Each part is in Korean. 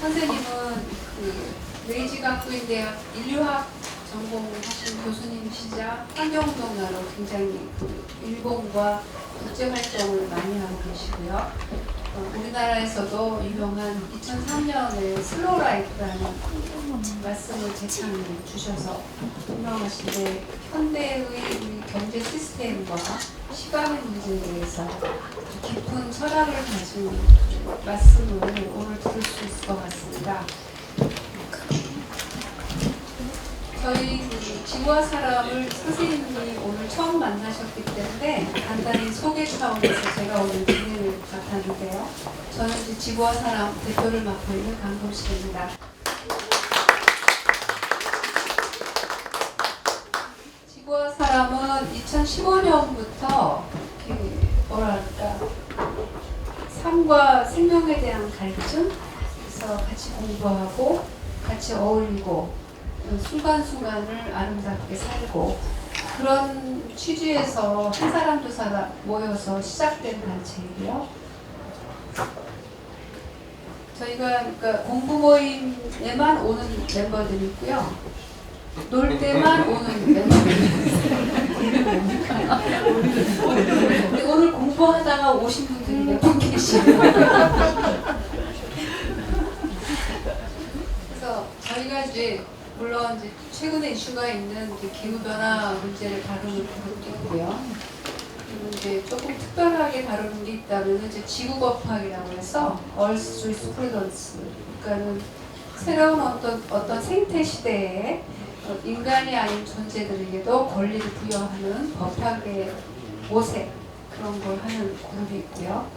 선생님은 메이지가쿠인대학 인류학 전공하신 교수님이시자 환경운동가로 굉장히 일본과 국제활동을 많이 하고 계시고요. 우리나라에서도 유명한 2003년에 슬로우 라이프라는 말씀을 제창해 주셔서 유명하신데, 현대의 우리 경제 시스템과 시간의 문제에 대해서 깊은 철학을 가진 말씀을 오늘 들을 수 있을 것 같습니다. 저희 지구와 사람을 선생님이 오늘 처음 만나셨기 때문에 간단히 소개 차원에서 제가 오늘 진행을 맡았는데요. 저는 이제 지구와 사람 대표를 맡고 있는 강동식입니다. 지구와 사람은 2015년부터 뭐랄까 삶과 생명에 대한 갈증, 그래서 같이 공부하고 같이 어울리고 순간순간을 아름답게 살고, 그런 취지에서 한 사람 두 사람 모여서 시작된 단체이고요. 저희가 그러니까 공부 모임에만 오는 멤버들이 있고요. 놀 때만 오는 멤버들이 있어요. 근데 오늘 공부하다가 오신 분들이 몇 분 계시고요. 그래서 저희가 이제 물론 이제 최근에 이슈가 있는 기후변화 문제를 다루는 부분도 있고요. 그리고 이제 조금 특별하게 다루는 게 있다면 이제 지구법학이라고 해서 Earth Jurisprudence, 그러니까는 새로운 어떤 생태 시대에 인간이 아닌 존재들에게도 권리를 부여하는 법학의 모색, 그런 걸 하는 그룹이 있고요.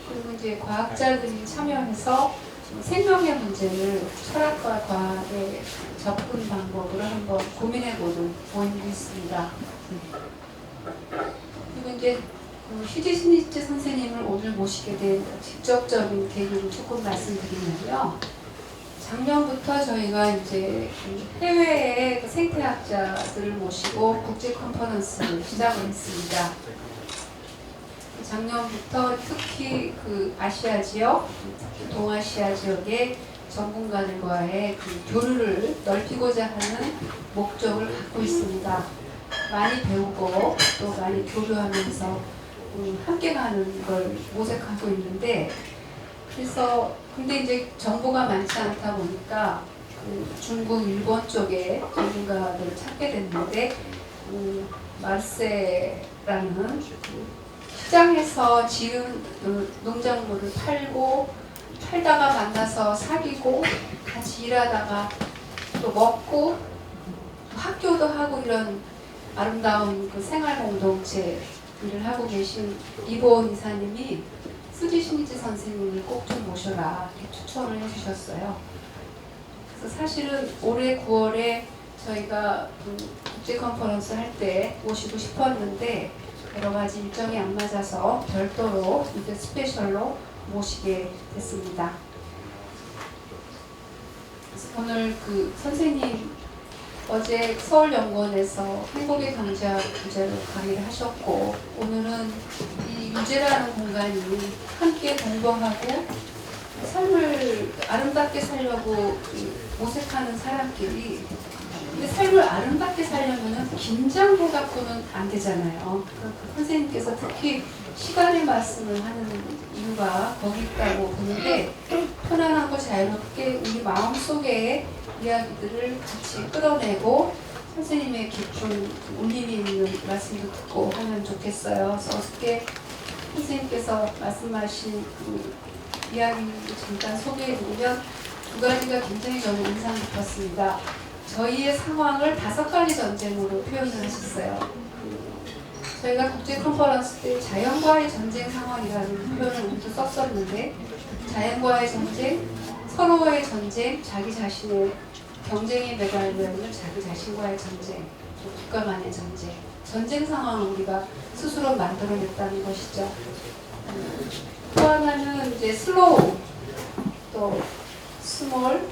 그리고 이제 과학자들이 참여해서 생명의 문제를 철학과 과학의 접근 방법으로 한번 고민해보는 모임도 있습니다. 그리고 이제 휴지신이츠 선생님을 오늘 모시게 된 직접적인 계기를 조금 말씀드리면요. 작년부터 저희가 이제 해외의 생태학자들을 모시고 국제 컨퍼런스를 시작을 했습니다. 작년부터 특히 아시아 지역, 동아시아 지역의 전문가들과의 교류를 넓히고자 하는 목적을 갖고 있습니다. 많이 배우고 또 많이 교류하면서 함께 가는 걸 모색하고 있는데, 그래서 근데 이제 정보가 많지 않다 보니까 중국, 일본 쪽에 전문가들을 찾게 됐는데, 마르세라는 시장에서 지은 농작물을 팔다가 만나서 사귀고 같이 일하다가 또 먹고 학교도 하고 이런 아름다운 생활 공동체 일을 하고 계신 이보은 이사님이 스지신이지 선생님을 꼭 좀 모셔라 이렇게 추천을 해주셨어요. 그래서 사실은 올해 9월에 저희가 국제 컨퍼런스 할 때 모시고 싶었는데 여러 가지 일정이 안 맞아서 별도로 이제 스페셜로 모시게 됐습니다. 그래서 오늘 선생님 어제 서울연구원에서 행복의 경제학 주제로 강의를 하셨고, 오늘은 이 유재라는 공간이 함께 공부하고 삶을 아름답게 살려고 모색하는 사람끼리, 근데 삶을 아름답게 살려면 긴장도 갖고는 안 되잖아요. 선생님께서 특히 시간의 말씀을 하는 이유가 거기 있다고 보는데, 편안하고 자유롭게 우리 마음속의 이야기들을 같이 끌어내고 선생님의 깊은 울림이 있는 말씀도 듣고 하면 좋겠어요. 그래서 어저께 선생님께서 말씀하신 이야기를 잠깐 소개해드리면 두 가지가 굉장히 저는 인상 깊었습니다. 저희의 상황을 5가지 전쟁으로 표현을 하셨어요. 저희가 국제 컨퍼런스 때 자연과의 전쟁 상황이라는 표현을 우리도 썼었는데, 자연과의 전쟁, 서로의 전쟁, 자기 자신의 경쟁에 매달려 있는 자기 자신과의 전쟁, 국가 간의 전쟁 상황을 우리가 스스로 만들어냈다는 것이죠. 또 하나는 이제 슬로우, 또 스몰,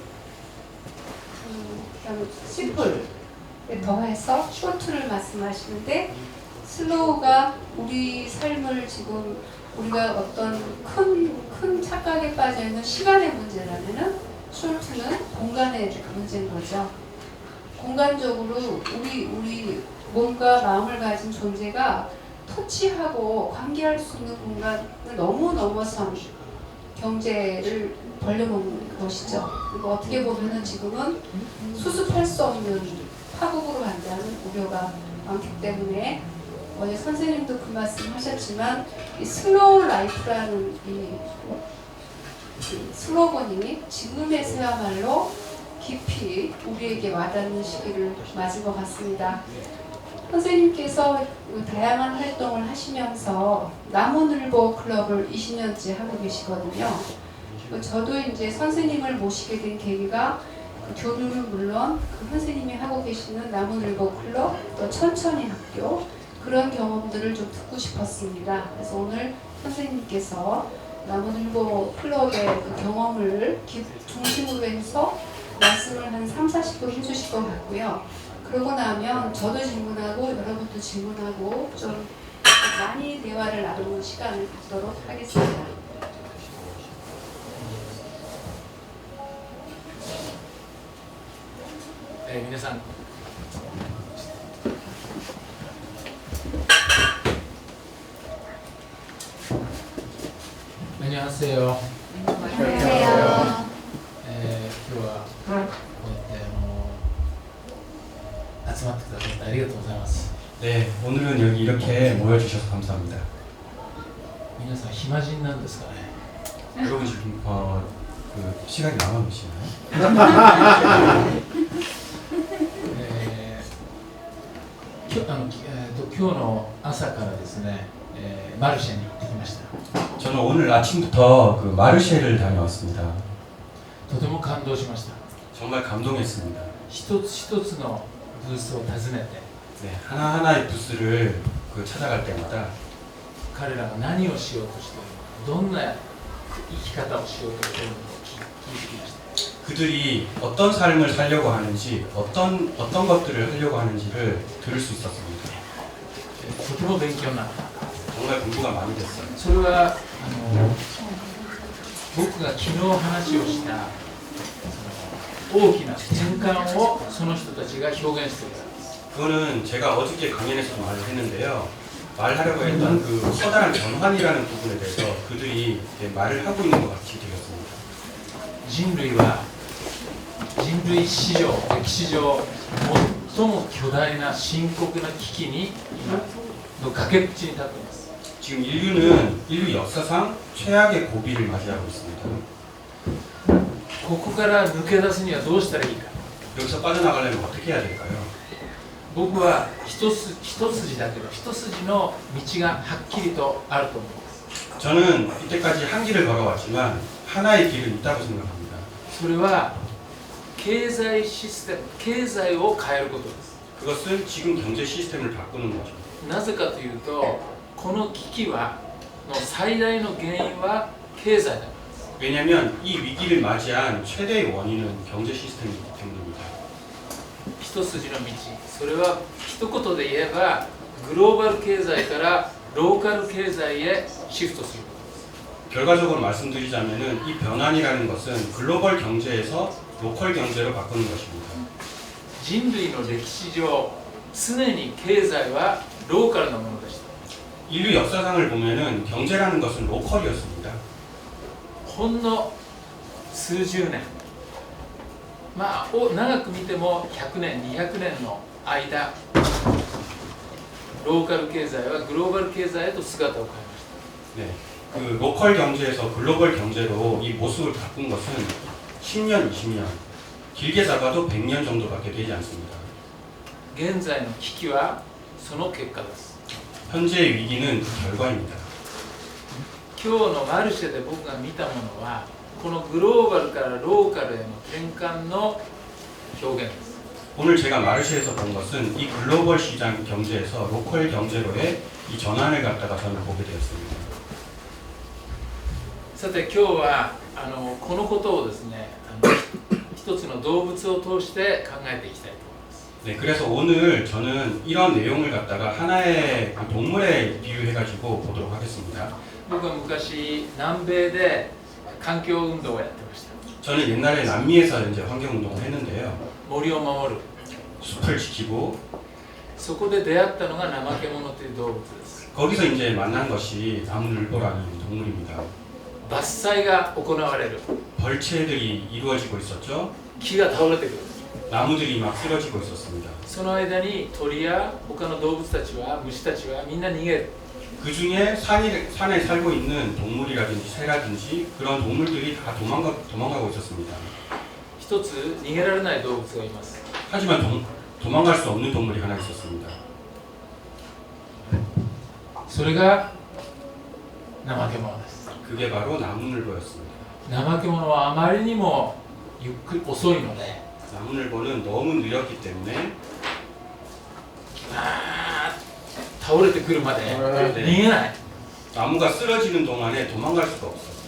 그다음에 심플에 더해서 쇼트를 말씀하시는데, 슬로우가 우리 삶을 지금 우리가 어떤 큰 착각에 빠져 있는 시간의 문제라면은 숄트는 공간의 문제인 거죠. 공간적으로 우리 몸과 마음을 가진 존재가 터치하고 관계할 수 있는 공간을 너무 넘어선 경제를 벌려놓는 것이죠. 그리고 어떻게 보면은 지금은 수습할 수 없는 파국으로 간다는 우려가 많기 때문에 어제 선생님도 그 말씀 하셨지만 이 슬로우 라이프라는 이 슬로건이 지금에서야말로 깊이 우리에게 와닿는 시기를 맞은 것 같습니다. 선생님께서 다양한 활동을 하시면서 남원을보 클럽을 20년째 하고 계시거든요. 저도 이제 선생님을 모시게 된 계기가 그 교류는 물론 그 선생님이 하고 계시는 남원을보 클럽, 또 천천히 학교 그런 경험들을 좀 듣고 싶었습니다. 그래서 오늘 선생님께서 남원을보 클럽의 그 경험을 중심으로 해서 말씀을 한 30-40분 해주실 것 같고요. 그러고 나면 저도 질문하고 여러분도 질문하고 좀 많이 대화를 나누는 시간을 갖도록 하겠습니다. 네, 皆さん 안녕하세요. 안녕하세요. 今日はこうやって集まってくださってありがとうございます。 네, 오늘은 여기 이렇게 모여주셔서 감사합니다. 皆さん暇人なんですかね。 여러분 지금 그 시간이 남아계시나요? 今日の朝からですね、マルシェに行ってきました。 저는 오늘 아침부터 그 마르쉐를 다녀왔습니다. とても感動しました。 정말 감동했습니다. 一つ一つのブースを訪ねて、 네, 하나하나의 부스를 그 찾아갈 때마다 彼らが何をしようとしているのか、どんな生き方をしようとしているのかを聞いてきました。 그들이 어떤 삶을 살려고 하는지, 어떤 것들을 하려고 하는지를 들을 수 있었습니다. とても勉強になった。 정말 공부가 많이 됐어요. それは僕が昨日話をしたその大きな転換をその人たちが表現しているからです。 그거는 제가 어저께 강연에서도 말을 했는데요. 말하려고 했던 그 커다란 변환이라는 부분에 대해서 그들이 말을 하고 있는 것 같이 되었습니다. 人類は人類史上歴史上最も巨大な深刻な危機に今の崖っぷちに立っています。 지금 인류 역사상 최악의 고비를 맞이하고 있습니다. ここから抜け出すにはどうしたらいいか。 여기서 빠져나가려면 어떻게 해야 될까요? 僕は一筋だけど一筋の道がはっきりとあると思います。 저는 이때까지 한 길을 걸어왔지만 하나의 길은 있다고 생각합니다. それは経済システム、経済を変えることです。 그것은 지금 경제 시스템을 바꾸는 거죠. なぜかというと、この危機の最大の原因は経済だ。 왜냐하면 이 위기를 맞이한 최대의 원인은 경제 시스템이기 때문입니다. 一筋の道、それは一言で言えばグローバル経済からローカル経済へシフトすることです。 결과적으로 말씀드리자면은 이 변환이라는 것은 글로벌 경제에서 로컬 경제로 바꾸는 것입니다. 人類の歴史上、常に経済はローカルなものでした。 인류 역사상을 보면은 경제라는 것은 로컬이었습니다. ほんの数十年、まあ長く見ても100年、200年の間、ローカル経済はグローバル経済へと姿を変えました。 네, 그 로컬 경제에서 글로벌 경제로 이 모습을 바꾼 것은 10년, 20년, 길게 잡아도 100년 정도밖에 되지 않습니다. 現在の危機はその結果です。 현재의 위기는 그 결과입니다. 今日のマルシェで僕が見たものは、このグローバルからローカルへの転換の表現です。 오늘 제가 마르쉐에서 본 것은 이 글로벌 시장 경제에서 로컬 경제로의 이 전환을 갖다가 저는 보게 되었습니다. さて今日はこのことをですね、一つの動物を通して考えていきたいと思います。 네, 그래서 오늘 저는 이런 내용을 갖다가 하나의 그 동물에 비유해가지고 보도록 하겠습니다. 僕は昔南米で環境運動をやってました。 저는 옛날에 남미에서 이제 환경 운동을 했는데요. 森を守る 숲을 지키고 そこで出会ったのがナマケモノという動物です 거기서 이제 만난 것이 나무늘보라는 동물입니다. 伐採が行われる 벌채들이 이루어지고 있었죠. 木が倒れてくる 나무들이 막 쓰러지고 있었습니다. その間に鳥や他の動物たちは虫たちはみんな逃げる 그 중에 산에 살고 있는 동물이라든지 새라든지 그런 동물들이 다 도망가고 있었습니다. 一つ逃げられない動物がいます 하지만 도망갈 수 없는 동물이 하나 있었습니다. それが怠け者です 그게 바로 나무늘보였습니다. 怠け者はあまりにもゆっくり遅いので 나무늘보는 너무 느렸기 때문에 倒れてくるまで逃げない 나무가 쓰러지는 동안에 도망갈 수가 없었어요.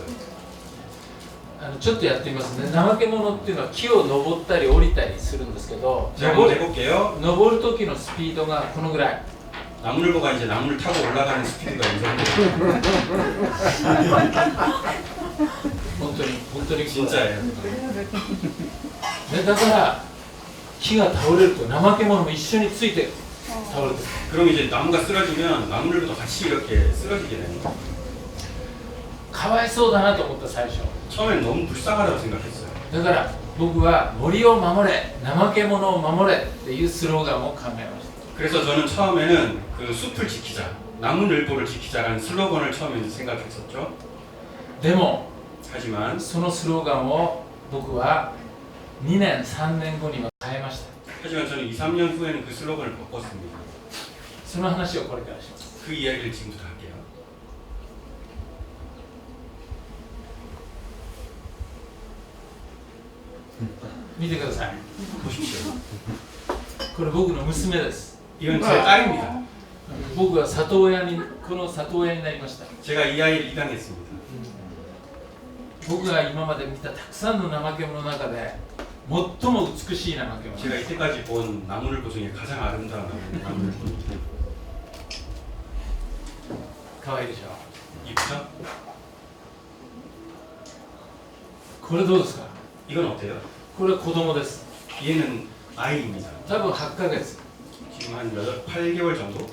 ちょっとやってみますね怠け者っていうのは木を登ったり降りたりするんですけど 제가 한번 해볼게요. 登る時のスピードがこのぐらい 나무늘보가 이제 나무를 타고 올라가는 스피드가 이 정도. 本当に 진짜예요. ね、だから木が倒れると怠け者も一緒について倒れてくる 그럼 이제 나무가 쓰러지면 나무늘보도 같이 이렇게 쓰러지게 되는 거예요. かわいそうだなと思った最初 처음엔 너무 불쌍하다고 생각했어요. だから僕は森を守れ怠け者を守れっていうスローガンを考えました 그래서 저는 처음에는 그 숲을 지키자, 나무늘보를 지키자라는 슬로건을 처음에 생각했었죠. でも 하지만 そのスローガンを僕は2年3年後には変えました 하지만 저는 2, 3년 후에는 그 슬로건을 바꿨습니다. その話をこれからします 그 이야기를 지금부터 할게요. 見てください 보십시오. これ僕の娘です 이건 제 딸입니다. 僕は里親にこの里親になりました 제가 이 아이를 입양했습니다. 僕が今まで見たたくさんの怠け者の中で最も美しい怠け者 제가 이때까지 본 나무늘보 중에 가장 아름다운 나무늘보입니다. かわいいでしょ 이쁘죠? これどうですか 이건 어때요? これは子供です 얘는 아이입니다. 多分8ヶ月 지금 한 8개월 정도?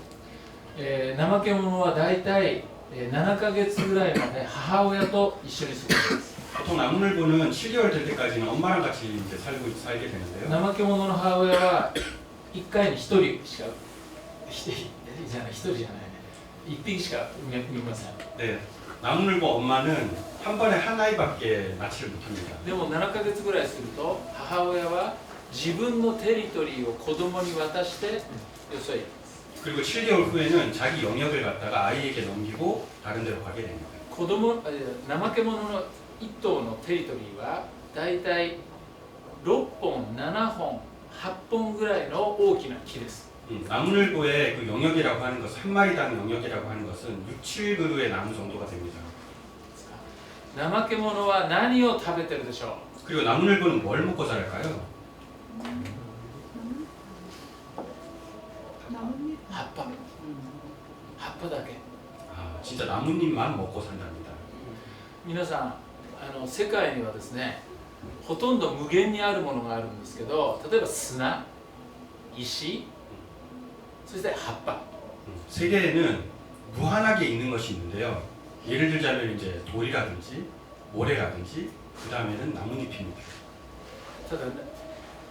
怠け者はだいたい7ヶ月ぐらいまで母親と一緒に過ごします 보통 나무늘보는 7개월 될 때까지는 엄마랑 같이 이제 살게 되는데요. 怠け者の母親は1回に1人しか1人じゃないね1匹しか産みません 네, 나무늘보 엄마는 한 번에 한 아이밖에 낳지를 못합니다. でも7ヶ月ぐらいすると母親は自分のテリトリーを子供に渡してよそへ 그리고 7개월 후에는 자기 영역을 갖다가 아이에게 넘기고 다른 데로 가게 됩니다. 子供怠け者の1頭のテリトリーはだいたい6本7本8本ぐらいの大きな木です 나무늘보의 그 영역이라고 하는 것은 한 마리당 영역이라고 하는 것은 6, 7그루의 나무 정도가 됩니다. 怠け者は何を食べてるでしょ 그리고 나무늘보는 뭘 먹고 자랄까요? う葉っぱ葉っぱだけ 아, 진짜 나뭇잎만 먹고 산답니다. 皆さん世界にはですねほとんど無限にあるものがあるんですけど例えば砂石そして葉っぱ 세계에는 무한하게 있는 것이 있는데요. 예를 들자면 이제 돌이라든지 모래라든지 그 다음에는 나뭇잎입니다. ただね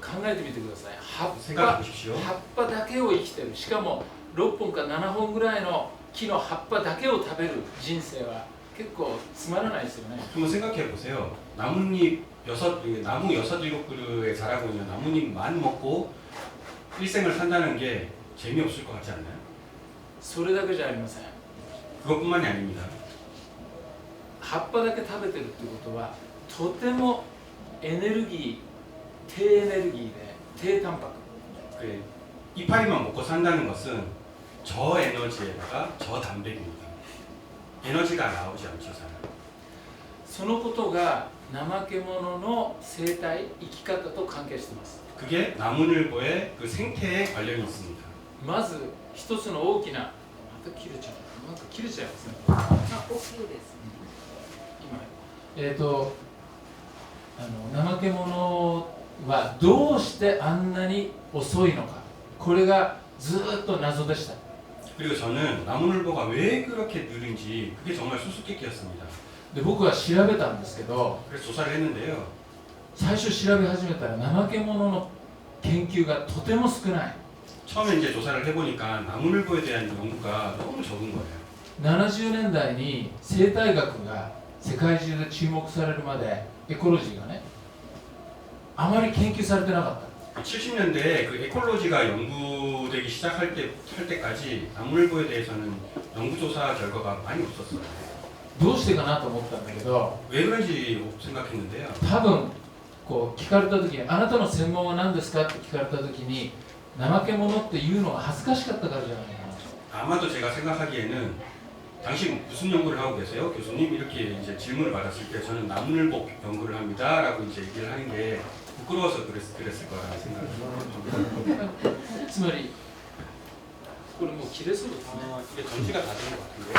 考えてみてください葉っ 생각해 ぱ 보십시오. 葉っぱだけを生きてるしかも6本か7本ぐらいの木の葉っぱだけを食べる人生は結構つまらないですよね 한번 생각해 보세요. 나뭇잎 나무 6, 7그루에 자라고 있는 나뭇잎만 먹고 일생을 산다는 게 재미없을 것 같지 않나요? それだけじゃありません 그것뿐만이 아닙니다. 葉っぱだけ食べてるってことはとてもエネルギー低エネルギーで低タンパク 그 이파리만 먹고 산다는 것은 저에너지에다가 저단백입니다. 에너지가 나오지 않죠, 사람. そのことが怠け者の生態生き方と関係しています 그게 나무늘보의 그 생태에 관련이 있습니다. まず一つの大きなまた切れちゃうなんか切れちゃいますねあ、大きいです。今怠け者はどうしてあんなに遅いのか、これがずっと謎でした。 그리고 저는 나무늘보가 왜 그렇게 느린지 그게 정말 수수께끼였습니다. で僕は調べたんですけど、 그래서 조사를 했는데요. 最初調べ始めたら怠け者の研究がとても少ない。 처음에 이제 조사를 해보니까 나무늘보에 대한 연구가 너무 적은 거예요. 70年代に生態学が世界中で注目されるまでエコロジーがね、あまり研究されてなかった。 70년대에 그 에콜로지가 연구되기 시작할 때까지 나무늘보에 대해서는 연구조사 결과가 많이 없었어요. どうしてかなと思ったんだけど、 왜 그런지 생각했는데요. 多分こう聞かれた時に、あなたの専門は何ですかって聞かれた時に、怠け者って言うのが恥ずかしかったからじゃないかな。 아마도 제가 생각하기에는 당신 무슨 연구를 하고 계세요? 교수님 이렇게 이제 질문을 받았을 때 저는 나무늘보 연구를 합니다라고 이제 얘기를 하는 게 부끄러워서 그랬을 거라는 생각을 합니다. つまりこれもう切れそうですね。 이게 전시가 다 된 것 같은데요.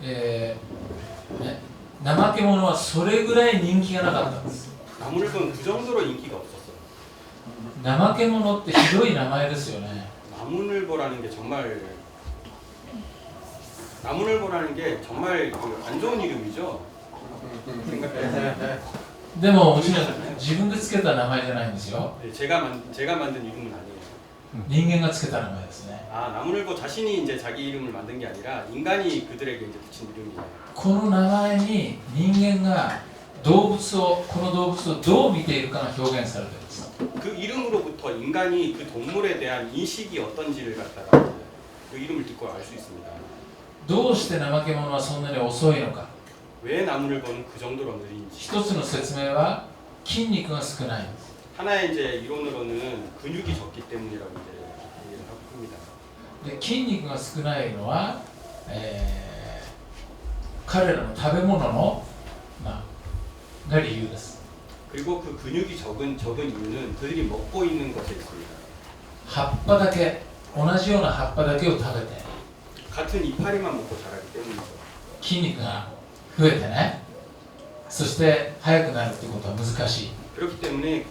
네. ね、怠け者はそれぐらい人気がなかったんです。 나무늘보는 그 정도로 인기가 없었어요. 怠け者ってひどい名前ですよね。 나무늘보라는 게 정말 나무늘보라는 게 정말 안 좋은 이름이죠. 생각해. でももちろん自分でつけた名前じゃないんですよ。 제가 만든 이름은 아니에요. 人間がつけた名前ですね。 아 나무늘보 자신이 이제 자기 이름을 만든 게 아니라 인간이 그들에게 이제 붙인 이름이에요. この名前に人間が動物を、この動物をどう見ているかが表現されているんです。 그 이름으로부터 인간이 그 동물에 대한 인식이 어떤지를 갖다가 그 이름을 듣고 알 수 있습니다. どうして怠け者はそんなに遅いのか。 왜 나무늘보는 그 정도로 느린지. 一つの説明は筋肉が少ないんです。 하나의 이제 이론으로는 근육이 적기 때문이라고 이제 얘기를 하고 합니다. で筋肉が少ないのは、彼らの食べ物の、が理由です。 그리고 그 근육이 적은 이유는 그들이 먹고 있는 것에 있습니다. 葉っぱだけ、同じような葉っぱだけを食べて 같은 이파리만 먹고 자라기 때문이죠. 筋肉が増えてね、そして速くなるってことは難しい。 그렇기 때문에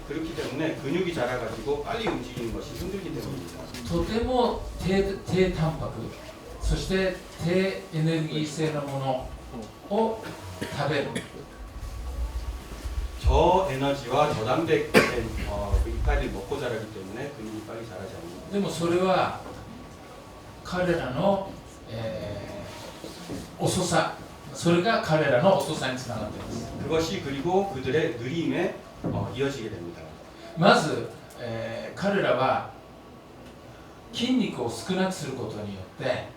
근육이 자라가지고 빨리 움직이는 것이 힘들기 때문입니다. とても低タンパク、そして低エネルギー性のものを食べる。 저에너지와 저단백된 그 이파리를 먹고 자라기 때문에 근육이 빨리 자라지 않습니다. でもそれは彼らの、遅さ、それが彼らの遅さにつながっています。 그것이 그리고 그들의 느림에 이어지게 됩니다. まず、彼らは筋肉を少なくすることによって、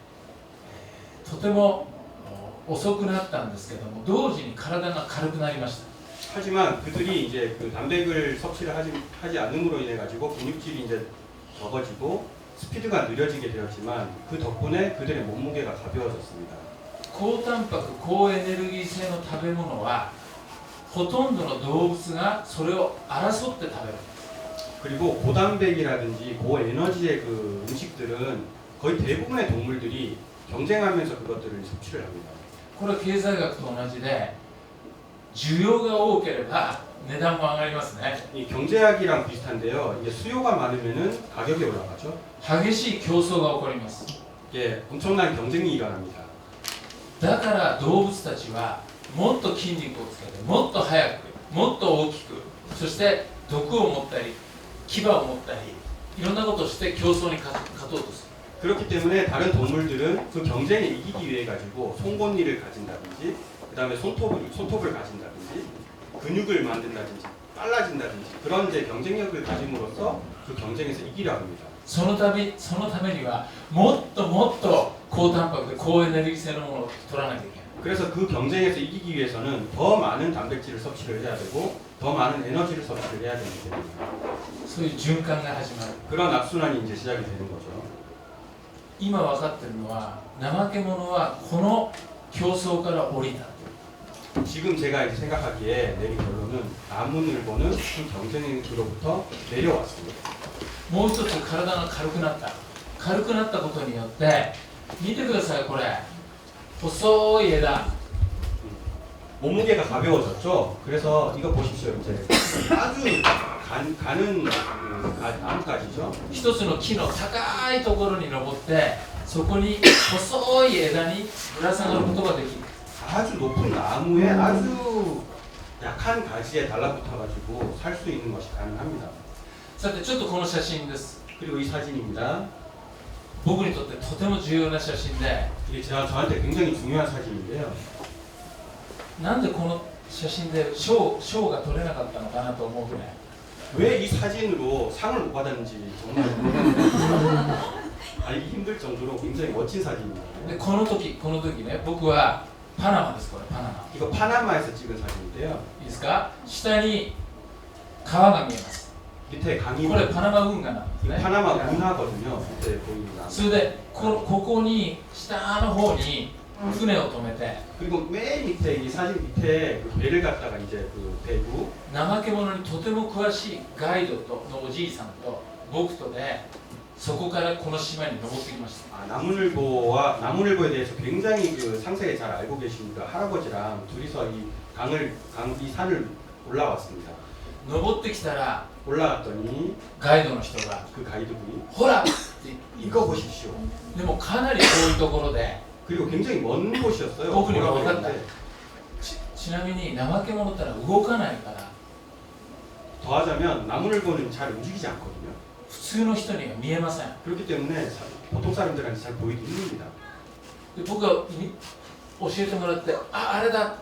とても遅くなったんですけども、同時に体が軽くなりました。 하지만 그들이 이제 그 단백을 섭취를 하지 않음으로 인해 가지고 근육질이 이제 적어지고 스피드가 느려지게 되었지만 그 덕분에 그들의 몸무게가 가벼워졌습니다. 高タンパク、高エネルギー性の食べ物はほとんどの動物がそれを争って食べる。 그리고 고단백이라든지 고에너지의 그 음식들은 거의 대부분의 동물들이 경쟁하면서 그것들을 섭취를 합니다. これは経済学と同じで、需要が多ければ値段も上がりますね。 이 경제학이랑 비슷한데요. 이게 수요가 많으면은 가격이 올라가죠. 激しい競争が起こります。 이게 엄청난 경쟁이 일어납니다. だから動物たちはもっと筋肉をつけて、もっと速く、もっと大きく、そして毒を持ったり牙を持ったり、いろんなことをして競争に勝とうとする。 그렇기 때문에 다른 동물들은 그 경쟁에 이기기 위해 가지고 송곳니를 가진다든지 그 다음에 손톱을 가진다든지 근육을 만든다든지 빨라진다든지 그런 이제 경쟁력을 가짐으로써 그 경쟁에서 이기려 합니다. そのためにはもっともっと高タンパクで高エネルギー性のものを取らなきゃいけない。 그래서 그 경쟁에서 이기기 위해서는 더 많은 단백질을 섭취를 해야 되고 더 많은 에너지를 섭취를 해야 되기 때문입니다. そういう循環が始まる。 그런 악순환이 이제 시작이 되는 거죠. 今分かってるのは、怠け者はこの競争から降りた。 지금 제가 이제 생각하기에 내린 결론은 나무늘보는 그 경쟁으로부터 내려왔습니다. もう一つ体が軽くなった。軽くなったことによって見てくださいこれ細い枝 몸무게가 가벼워졌죠. 그래서 이거 보십시오. 이제 아주 가는 나뭇가지죠. 一つの木の高いところに登ってそこに細い枝にぶら下がることができる 아주 높은 나무에 아주 약한 가지에 달라붙어가지고 살 수 있는 것이 가능합니다. さてちょっとこの写真です 그리고 이 사진입니다. 僕にとってとても重要な写真で 이게 저한테 굉장히 중요한 사진인데요. なんでこの写真で賞が取れなかったのかなと思うぐらい 왜 이 사진으로 상을 못 받았는지 정말 알기 힘들 정도로 굉장히 멋진 사진입니다. でこの時ね僕はパナマですこれパナマ 이거 파나마에서 찍은 사진인데요. いいですか下に川が見えます 밑에 강이 これパナマ運河なんです 이 ね 파나마 운하거든요. 밑에 보이는 나무. それでここに下の方に船を止めて 그리고 맨 밑에 이 사진 밑에 그 배를 갖다가 이제 그 대구 怠け者にとても詳しいガイドのおじいさんと僕とでそこからこの島に登ってきました 나무늘보에 대해서 굉장히 그 상세히 잘 알고 계신 그 할아버지랑 둘이서 이 산을 올라왔습니다. 登ってきたら 올라갔더니 ガイドの人が 그 가이드분이 ほらって 이거 보십시오. でもかなり遠いところで 그리고 굉장히 먼 곳이었어요. 거꾸로 올라가는데 올라갔다. ちなみに怠け者ってのは動かないから 더하자면 나무늘보는 잘 움직이지 않거든요. 普通の人には見えません 그렇기 때문에 보통 사람들한테 잘 보이기 힘듭니다. で僕が教えてもらってあれだ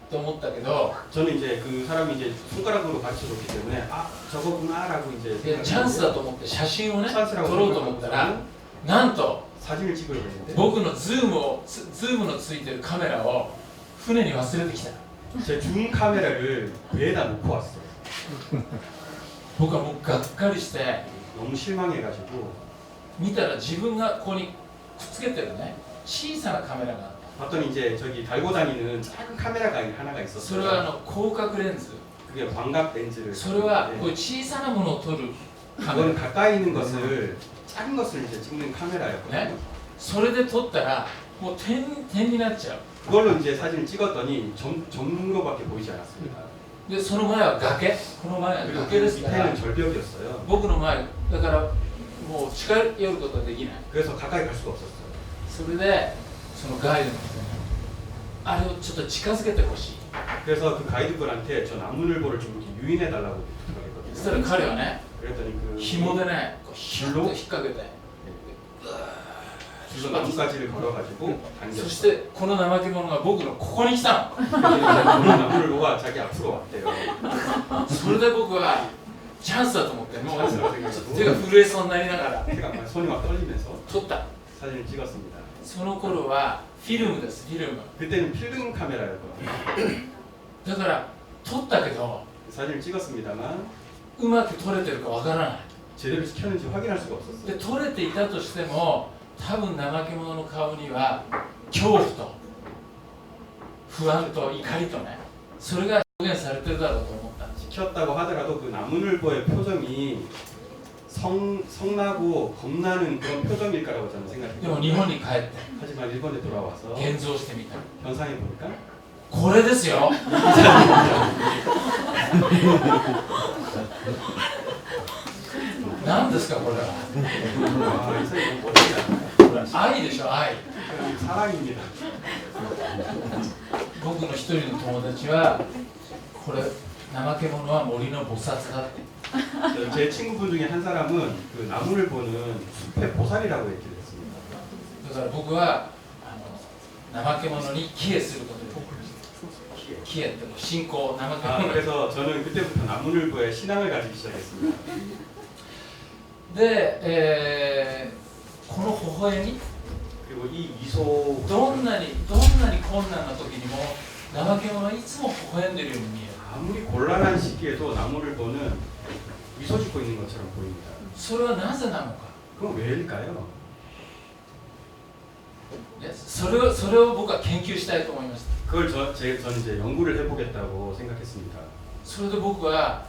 と思ったけど 저는 이제 그 사람이 이제 손가락으로 가르쳐줬기 때문에 저거구나라고 이제 でチャンスだと思って写真をね撮 찬스라고 ろうと思ったら 생각하고 なんと 사진을 찍으려고 했는데 僕のズームのついてるカメラを船に忘れてきた 제 줌 카메라를 배에다 놓고 왔어요. 僕はもうがっかりして 너무 실망해가지고 見たら自分がここにくっつけてるね小さなカメラがあっ 봤더니 이제 저기 달고 다니는 작은 카메라가 하나가 たそれは 있었어요. 広角レンズ 그게 광각 렌즈를 それは 썼는데 こういう小さなものを撮るカメラ 그건 가까이 있는 것을 작은 것을 이제 찍는 카메라였거든요. 네? それで撮ったらもう点になっちゃう 그걸로 이제 사진을 찍었더니 점로밖에 보이지 않았습니다. でその前は崖この前は 그리고 崖 그 ですから 밑에는 절벽이었어요. 僕の前だからもう近寄ることはできない 그래서 가까이 갈 수가 없었어요. それでそのガイドの人にあれをちょっと近づけてほしい 그래서 그 가이드분한테 저 나무늘보를 좀 이렇게 유인해 달라고 そしたら 부탁했거든요. 彼はね 그랬더니 그 紐でねこうヒュッと引っ掛けて 줄로 나뭇가지를 걸어가지고 そ 당겼어요. してこの怠け者が僕のここに来た 나무늘보가 자기 앞으로 왔대요. のそれで僕はチャンスだと思ってもう 찬스라고 ちょっと 생각하고 手が震えそうになりながら 제가 막 손이 막 떨리면서 撮った 사진을 찍었습니다. その頃はフィルムですフィルム 그때는 필름 카메라였거든요. だから撮ったけど 사진을 찍었습니다만 うまく撮れてるかわからない 제대로 찍혔는지 확인할 수가 없었어요. で撮れていたとしても多分怠け者の顔には恐怖と不安と怒りとねそれが表現されてるだろうと思ったんですよ 찍혔다고 하더라도 그 나무늘보의 표정이 성나고 겁나는 그런 표정일까라고 저는 でも 생각했거든요. 日本に帰って 하지만 일본에 돌아와서 現像してみた 현상해 보니까 これですよ何ですかこれは 아, 이 사진 너무 멋지지 않나요? 愛でしょ愛 사랑입니다. 僕の一人の友達はこれ怠け者は森の菩薩だって 제 친구분 중에 한 사람은 그 나무늘보는 숲의 보살이라고 얘기를 했습니다. だから僕は怠け者に帰依することで帰依って信仰怠け 아, 者 그래서 저는 그때부터 나무늘보에 신앙을 가지기 시작했습니다. で、この微笑み 그리고 이 미소 どんなに困難な時にも怠け者はいつも微笑んでるように見える 아무리 곤란한 시기에도 나무늘보는 미소 짓고 있는 것처럼 보입니다. それはなぜなのか 그건 왜일까요? それを僕は研究したいと思いました 그걸 저는 이제 연구를 해보겠다고 생각했습니다. それで僕は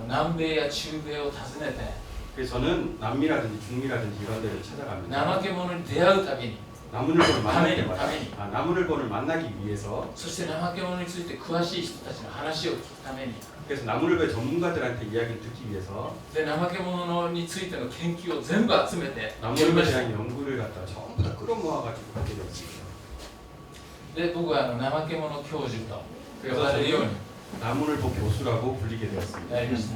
南米や中米を訪ねて 그래서 저는 남미라든지 중미라든지 이런 데를 찾아갑니다. 怠け者に出会うたびに 나무늘보를 만날 た 때마다 めに 나무늘보를 만나기 위해서 そして怠け者について詳しい人たちの話を聞くために 그래서 나무늘보의 전문가들한테 이야기를 듣기 위해서 で怠け者についての研究を全部集めてやり 나무늘보에 ました 대한 연구를 갖다가 전부 다 끌어모아가지고 하게 되었습니다. で僕は怠け者教授と呼ばれるように 나무늘보 교수라고 불리게 되었습니다. なりました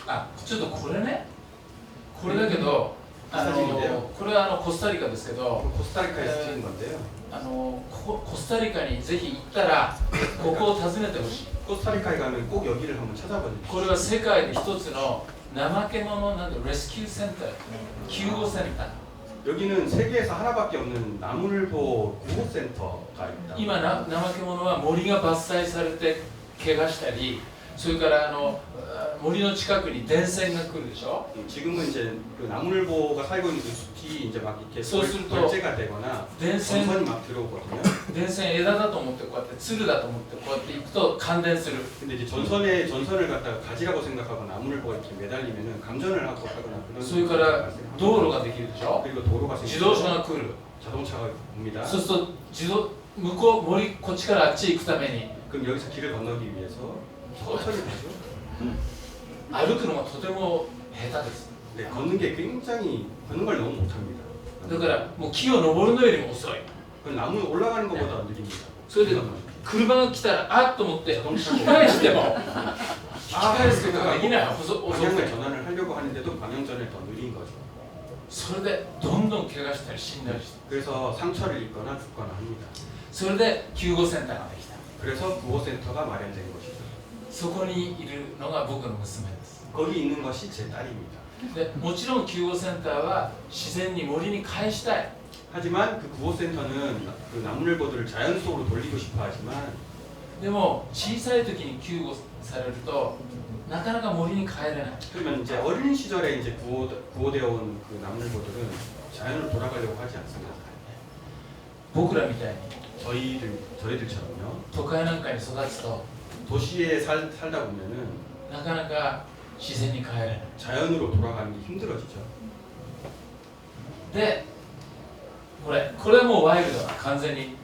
あ、ちょっとこれねこれだけどこれはコスタリカですけど 코스타리카에서 찍은 건데요. コスタリカにぜひ行ったらここを訪ねてほしい 코스타리카에 가면 꼭 여기를 한번 찾아봐주세요. これは世界で一つの怠け者なんでレスキューセンター救護センター 여기는 세계에서 하나밖에 없는 나무늘보 구호센터가 있다. 今怠け者は森が伐採されて怪我したりそれから森の近くに電線が来るでしょ 지금은 이제 그 나무늘보가 살고 있는 그 숲이 이제 막 이렇게 소스도 벌제가 되거나電線 전선이 막 들어오거든요. 電線枝だと思ってこうやってつるだと思ってこうやって行くと感電する 근데 이제 전선을 갖다가 가지라고 생각하고 나무늘보가 이렇게 매달리면은 감전을 하고 하거나 그런 それから道路ができるでしょ 그리고 도로가 自動車 생기고 が来る 자동차가 옵니다. そうすると向こう森こっちからあっち行くために 그럼 여기서 길을 건너기 위해서 천천히 가죠. 歩くのがとても下手です 네, 걷는 게 굉장히 걷는 걸 너무 못합니다. だからもう木を登るのよりも遅い 그 나무 올라가는 것보다 느립니다. それで車が来たらあっと思って引き返しても引き返すことができない遅く 방향을 て 전환을 하려고 하는데도 방향전을 더 느린 거죠. それでどんどん怪我したり死んだりして 그래서 상처를 입거나 죽거나 합니다. それで救護センターができた 그래서 구호센터가 마련된 것이죠. そこにいるのが僕の娘です 거기 있는 것이 제 딸입니다. でもちろん救護センターは自然に森に返したい 하지만 그 구호센터는 그 나무늘보들을 자연 속으로 돌리고 싶어 하지만 でも小さい時に救護されるとなかなか森に帰れない 그러면 이제 어린 시절에 이제 구호되어 온 그 나무늘보들은 자연으로 돌아가려고 하지 않습니다. 僕らみたいに 저희들처럼요. 都会なんかに育つと 도시에 살다 보면은 なかなか自然に帰れない 자연으로 돌아가는 게 힘들어지죠. でこれはもうワイルドな完全に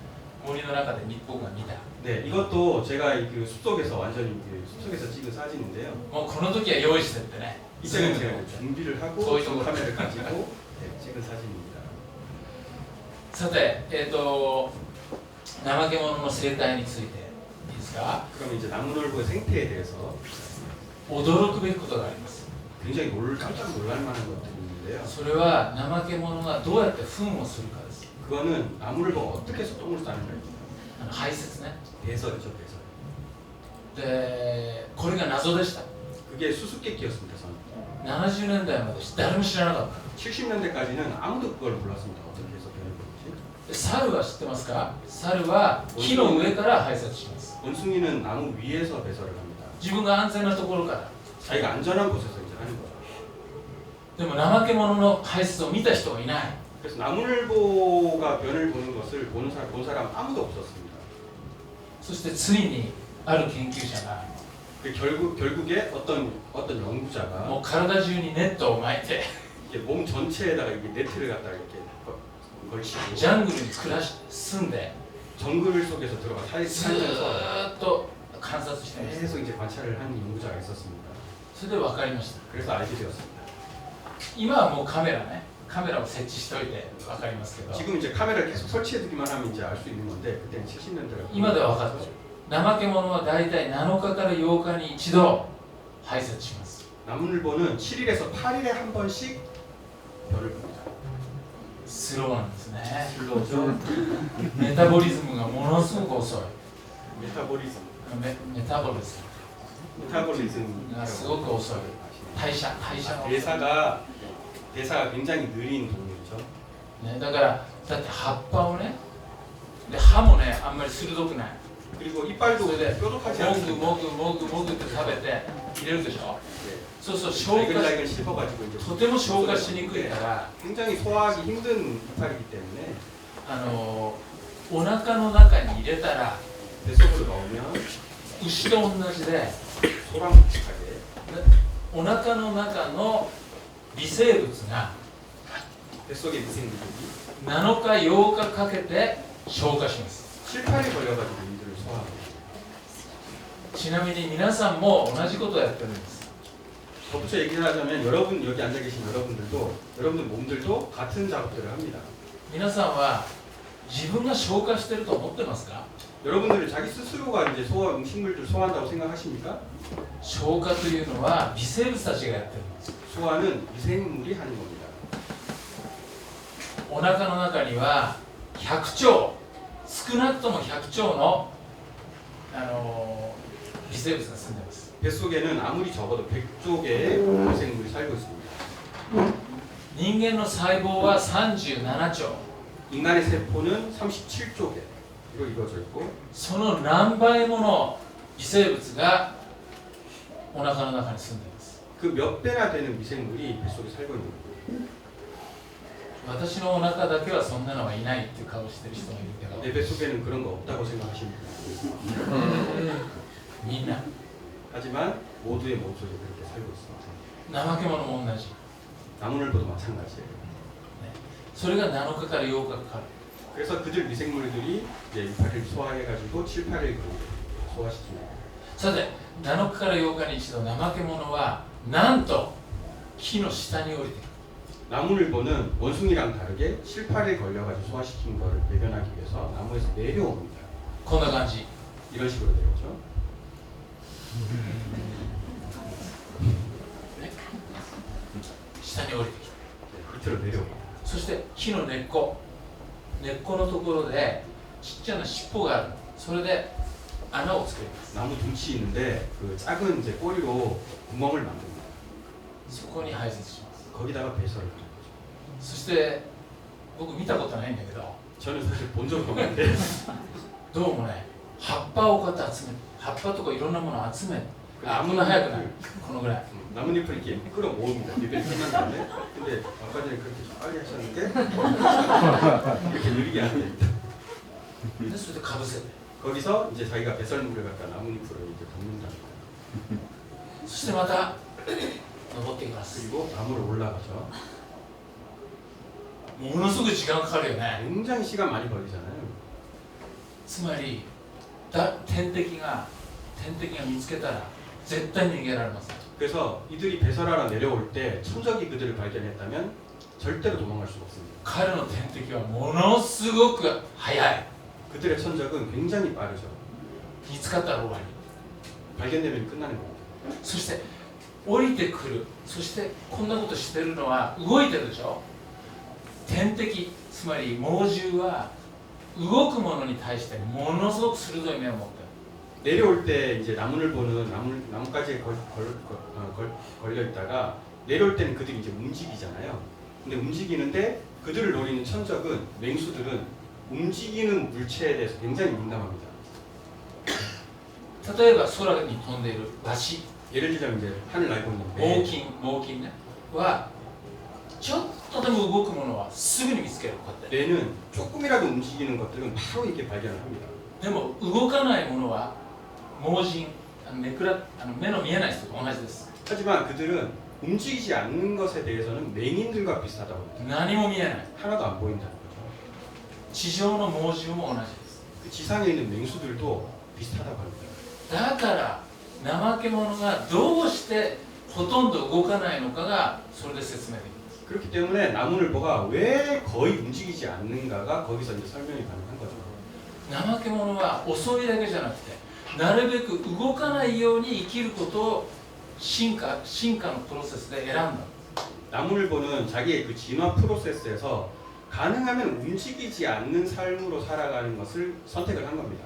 森の中で僕が見た 네, 이것도 제가 그 숲속에서 완전히 그 숲속에서 찍은 사진인데요. もうこの時は用意してってね 이때는 제가 준비를 하고 거의 줌 좀- 카메라를 가지고 네, 찍은 사진입니다. さて怠け者の生態についていいですか 그럼 이제 나무늘보의 생태에 대해서 驚くべきことがあります 굉장히 깜짝 놀랄 만한 것들이 있는데요. それは怠け者がどうやって糞をするかです 그거는 나무늘보가 어떻게 해서 똥을 싸는가요? 排泄ね 배설이죠, 배설. でこれが謎でした 그게 수수께끼였습니다, 저는. 70年代まで誰も知らなかった 70년대까지는 아무도 그걸 몰랐습니다. 어떻게 해서 변을 보는지. で猿は知ってますか猿は木の上から排泄します 원숭이는 나무 위에서 배설을 합니다. 自分が安全なところから 자기가 안전한 곳에서 이제 하는 거죠. でも怠け者の排泄を見た人がいない 그래서 나무늘보가 변을 보는 것을 본 사람 아무도 없었습니다. そしてついにある研究者が 그 결국에 어떤 연구자가 もう体中にネットを巻いて 이렇게 몸 전체에다가 이게 네트를 갖다가 이렇게 걸치고 ジャングルに住んで 정글 속에서 들어가 ず 살면서 ーっと観察してました 계속 이제 관찰을 한 연구자가 있었습니다. それで分かりました 그래서 알게 되었습니다. 今はもうカメラを設置しておいて分かりますけど 지금 이제 카메라를 계속 설치해두기만 하면 이제 알 수 있는 건데 그때는 70년대라. 今では分かってる怠け者は大体7日から8日に一度排泄します 나무늘보는 7일에서 8일에 한 번씩 별을 봅니다. スローなんですね 슬로우죠. メタボリズムがものすごく遅い 메타보리즘. メタボリズ 메타보리즘. ムがすごく遅い代謝が遅い 대사가 굉장히 느린 동물이죠. ね、だって葉っぱをねで歯もねあんまり鋭くない 그리고 이빨도 それで 뾰족하지 もぐ 않습니다. もぐもぐもぐって食べて入れるでしょ 네. そうそう消化 잘글잘글 씹어가지고 이제 とても消化しにくいから 굉장히 소화하기 힘든 이빨이기 때문에 お腹の中に入れたら 뱃속으로 넣으면 牛と同じで 소랑 비슷하게 お腹の中の微生物が 뱃속의 미생물들이 7日8日かけて消化します。 실파에 걸려가지고 이들을 소화합니다. ちなみに皆さんも同じことをやってるんです。 덧붙여 얘기를 하자면 여러분 여기 앉아 계신 여러분들 몸들도 같은 작업들을 합니다. 皆さんは自分が消化してると思ってますか？ 여러분들은 자기 스스로가 이제 음식물들 소화한다고 생각하십니까? 消化というのは微生物たちがやってるんです。 소화는 미생물이 하는 겁니다. お腹の中には100兆、少なくとも100兆の、微生物が住んでいます。 뱃속에는 아무리 적어도 100조 개의 미생물이 살고 있습니다. 人間の細胞は37兆。 인간의 세포는 37조 개로 이루어져 있고 その何倍もの微生物がお腹の中に住んでいます。 그 몇 배나 되는 미생물이 뱃속에 살고 있는 거예요. 私のお腹だけはそんなのはいないっていう顔してる人もいるけど、 내 뱃속에는 그런 거 없다고 생각하십니까? みんな 하지만 모두의 몸속에 그렇게 살고 있습니다. 怠け者も同じ。 나무늘보도 마찬가지예요. それが7日から8日かかる。 그래서 그들 미생물들이 이제 6,8일 소화해가지고 7, 8일 소화시킵니다. さて、7日から8日に一度怠け者はなんと木の下に降りてくる。 나무늘보는 원숭이랑 다르게 7, 8일 걸려가지고 소화시킨 거를 배변하기 위해서 나무에서 내려옵니다. こんな感じ。 이런 식으로 내려오죠. 下に降りてきた。 밑으로 내려옵니다. そして木の根っこのところでちっちゃな尻尾がある。それで穴を作ります。 나무 둥치 있는데 그 작은 이제 꼬리로 구멍을 만듭니다. そこに排泄します。 거기다가 배설을 하는 거죠. そして僕見たことないんだけど、 저는 사실 본 적은 없는데 どうもね、葉っぱをこうやって集める。葉っぱとかいろんなものを集める。あんな早くない。このぐらい。 나뭇잎을 이렇게 끌어 모읍니다. 리벨 끝난 다음에. 근데 아까 전에 그렇게 빨리 하셨는데 이렇게 느리게 안 됩니다. でそれでかぶせる。 거기서 이제 자기가 배설물을 갖다 나뭇잎으로 이제 덮는다. そしてまた登っていきます。 그리고 나무로 올라가죠. ものすごい時間かかるよね。 굉장히 시간 많이 걸리잖아요. つまり天敵が見つけたら絶対に逃げられます。 그래서 이들이 배설하러 내려올 때 천적이 그들을 발견했다면 절대로 도망갈 수가 없습니다. 彼の天敵はものすごく速い。 그들의 천적은 굉장히 빠르죠. 見つかったら終わり。 발견되면 끝나는 겁니다. そして降りてくる。そしてこんなことしてるのは動いてるでしょ。天敵、つまり猛獣は動くものに対してものすごく鋭い目を持ってる。 내려올 때 이제 나무늘보는 나뭇가지에 걸려 있다가 내려올 때는 그들이 이제 움직이잖아요. 근데 움직이는데 그들을 노리는 천적은 맹수들은 움직이는 물체에 대해서 굉장히 민감합니다. 例えば空に飛んでいるワシ、 예를 들자면 이제 하늘 날고 있는 猛 매, 禽ねはちょっとでも動くものはすぐに見つける。こうやって。 매는 조금이라도 움직이는 것들은 바로 이렇게 발견을 합니다. でも動かないものは猛人、目の見えない人と同じです。 하지만 그들은 움직이지 않는 것에 대해서는 맹인들과 비슷하다고 합니다. 何も見えない。 하나도 안 보인다는 거죠. 地上の猛獣も同じです。 그 지상에 있는 맹수들도 비슷하다고 합니다. だから怠け者がどうしてほとんど動かないのかがそれで説明できます。 그렇기 때문에 나무늘보가 왜 거의 움직이지 않는가가 거기서 이제 설명이 가능한 거죠. 怠け者は遅いだけじゃなくて、なるべく動かないように生きることを進化のプロセスで選んだ。 나무늘보는 자기의 그 진화 프로세스에서 가능하면 움직이지 않는 삶으로 살아가는 것을 선택을 한 겁니다.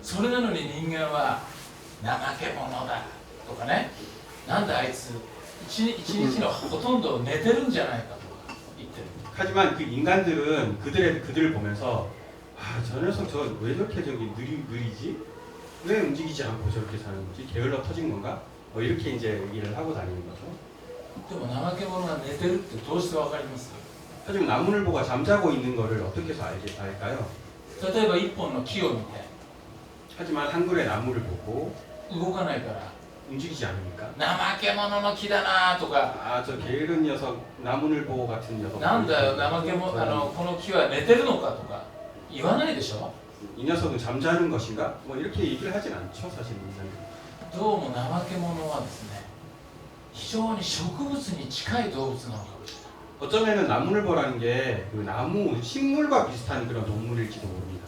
それなのに人間は怠け者だとかね、なんであいつ一日のほとんど寝てるんじゃないかとか言ってる。 하지만 그 인간들은 그들을 보면서 아, 저 녀석 왜 저렇게 느리지? 왜 움직이지 않고 저렇게 사는 거지? 게을러 터진 건가? 뭐 이렇게 이제 얘기를 하고 다니는 거죠. でも怠け者が寝てるってどうしてわかりますか？ 하지만 나무늘보가 잠자고 있는 거를 어떻게 해서 알까요? 例えば一本の木を見て、 하지만 한 그루의 나무를 보고 動かないから 움직이지 않으니까. 怠け者の木だなとか 아, 저 게으른 녀석, 나무늘보 같은 녀석. なんだよ怠け者この木は寝てるのかとか言わないでしょ。 이 녀석은 잠자는 것인가? 뭐 이렇게 얘기를 하진 않죠, 사실 인간은. どうも怠け者はですね非常に植物に近い動物なのかもしれない。 어쩌면은 나무늘보라는 게 그 나무, 식물과 비슷한 그런 동물일지도 모릅니다.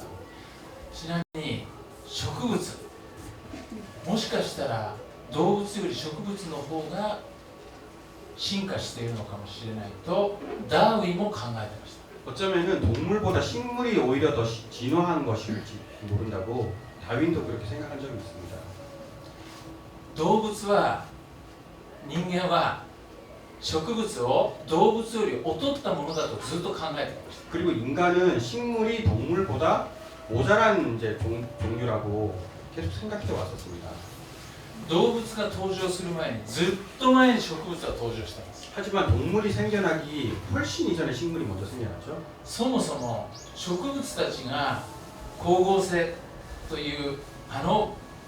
ちなみに植物もしかしたら動物より植物の方が進化しているのかもしれないとダーウィンも考えてました。 어쩌면은 동물보다 식물이 오히려 더 진화한 것일지 모른다고 다윈도 그렇게 생각한 적이 있습니다. 動物は人間は植物を動物より劣ったものだとずっと考えてました。 그리고 인간은 식물이 동물보다 모자란 이제 종류라고 계속 생각해 왔었습니다. 動物が登場する前にずっと前に植物は登場しています。 하지만 동물이 생겨나기 훨씬 이전에 식물이 먼저 생겨났죠. そもそも植物たちが光合成という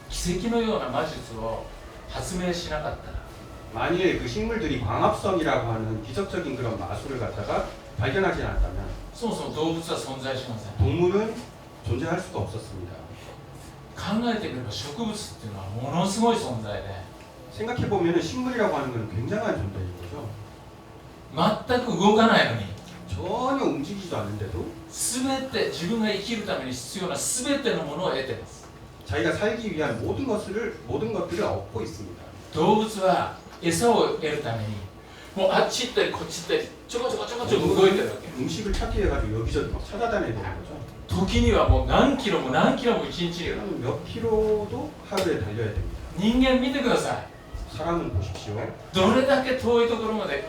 奇跡のような魔術を発明しなかったら 만일 그 식물들이 광합성이라고 하는 기적적인 그런 마술을 갖다가 발견하지 않았다면 そもそも動物は存在しません。 동물은 존재할 수가 없었습니다. 考えてみれば植物っていうのはものすごい存在で 생각해 보면은 식물이라고 하는 것은 굉장한 존재인 거죠. 全く動かないのに 전혀 움직이지도 않는데도 全て自分が生きるために必要な全てのものを得ています。 자기가 살기 위한 모든 것들을 얻고 있습니다. 動物は餌を得るためにもうあっち行ったりこっち行ったりちょこちょこちょこちょこ動いてるわけ。 음식을 찾기 위해 가지고 여기저기 막 찾아다녀야 되는 거죠. 時にはもう何キロも何キロも一日に 한 몇 킬로도 하루에 달려야 됩니다. 人間見てください。 사람은 보십시오. どれだけ遠いところまで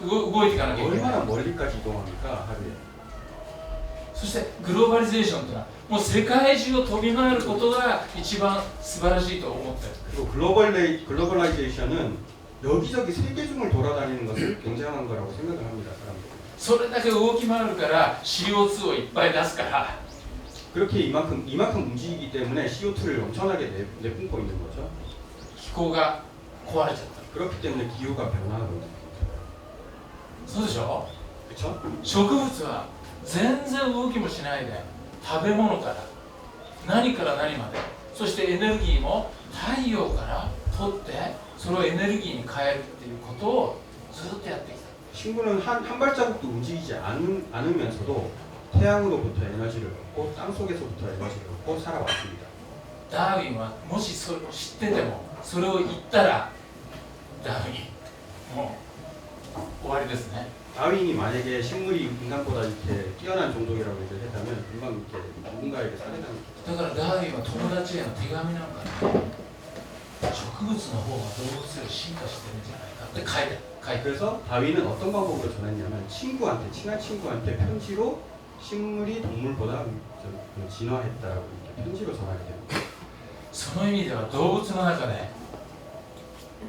動いていかなきゃいけない。 얼마나 멀리까지 이동합니까 하루에. そしてグローバリゼーションというのはもう世界中を飛び回ることが一番素晴らしいと思ってる。 그리고 글로벌라이제이션은 여기저기 세계 중을 돌아다니는 것을 굉장한 거라고 생각을 합니다. 사람들은. それだけ動き回るから CO2 をいっぱい出すから 그렇게 이만큼 움직이기 때문에 CO2를 엄청나게 내뿜고 있는 거죠. 気候が壊れちゃった。 그렇기 때문에 기후가 변화하고 있는 거죠. そうでしょ。 그렇죠? 植物は全然動きもしないで食べ物から何から何までそしてエネルギーも太陽から取ってそれをエネルギーに変えるっていうことをずっとやってきた。 식물은 한 발자국도 움직이지 않으면서도 태양으로부터 에너지를 얻고 땅 속에서부터 에너지를 얻고 살아왔습니다. ダーウィンはもしそれを知っててもそれを言ったらダーウィンもう終わりですね。 다윈이 만약에 식물이 인간보다 이렇게 뛰어난 종족이라고 얘기를 했다면 금방 이렇게 누군가에게 살해당했겠죠. だからダーウィンは友達への手紙なんかね植物の方が動物より進化してるんじゃないかって書いてある。 그래서 다윈은 어떤 방법으로 전했냐면 친한 친구한테 편지로 식물이 동물보다 진화했다라고 이렇게 편지로 전하게 됩니다. その意味では動物の中で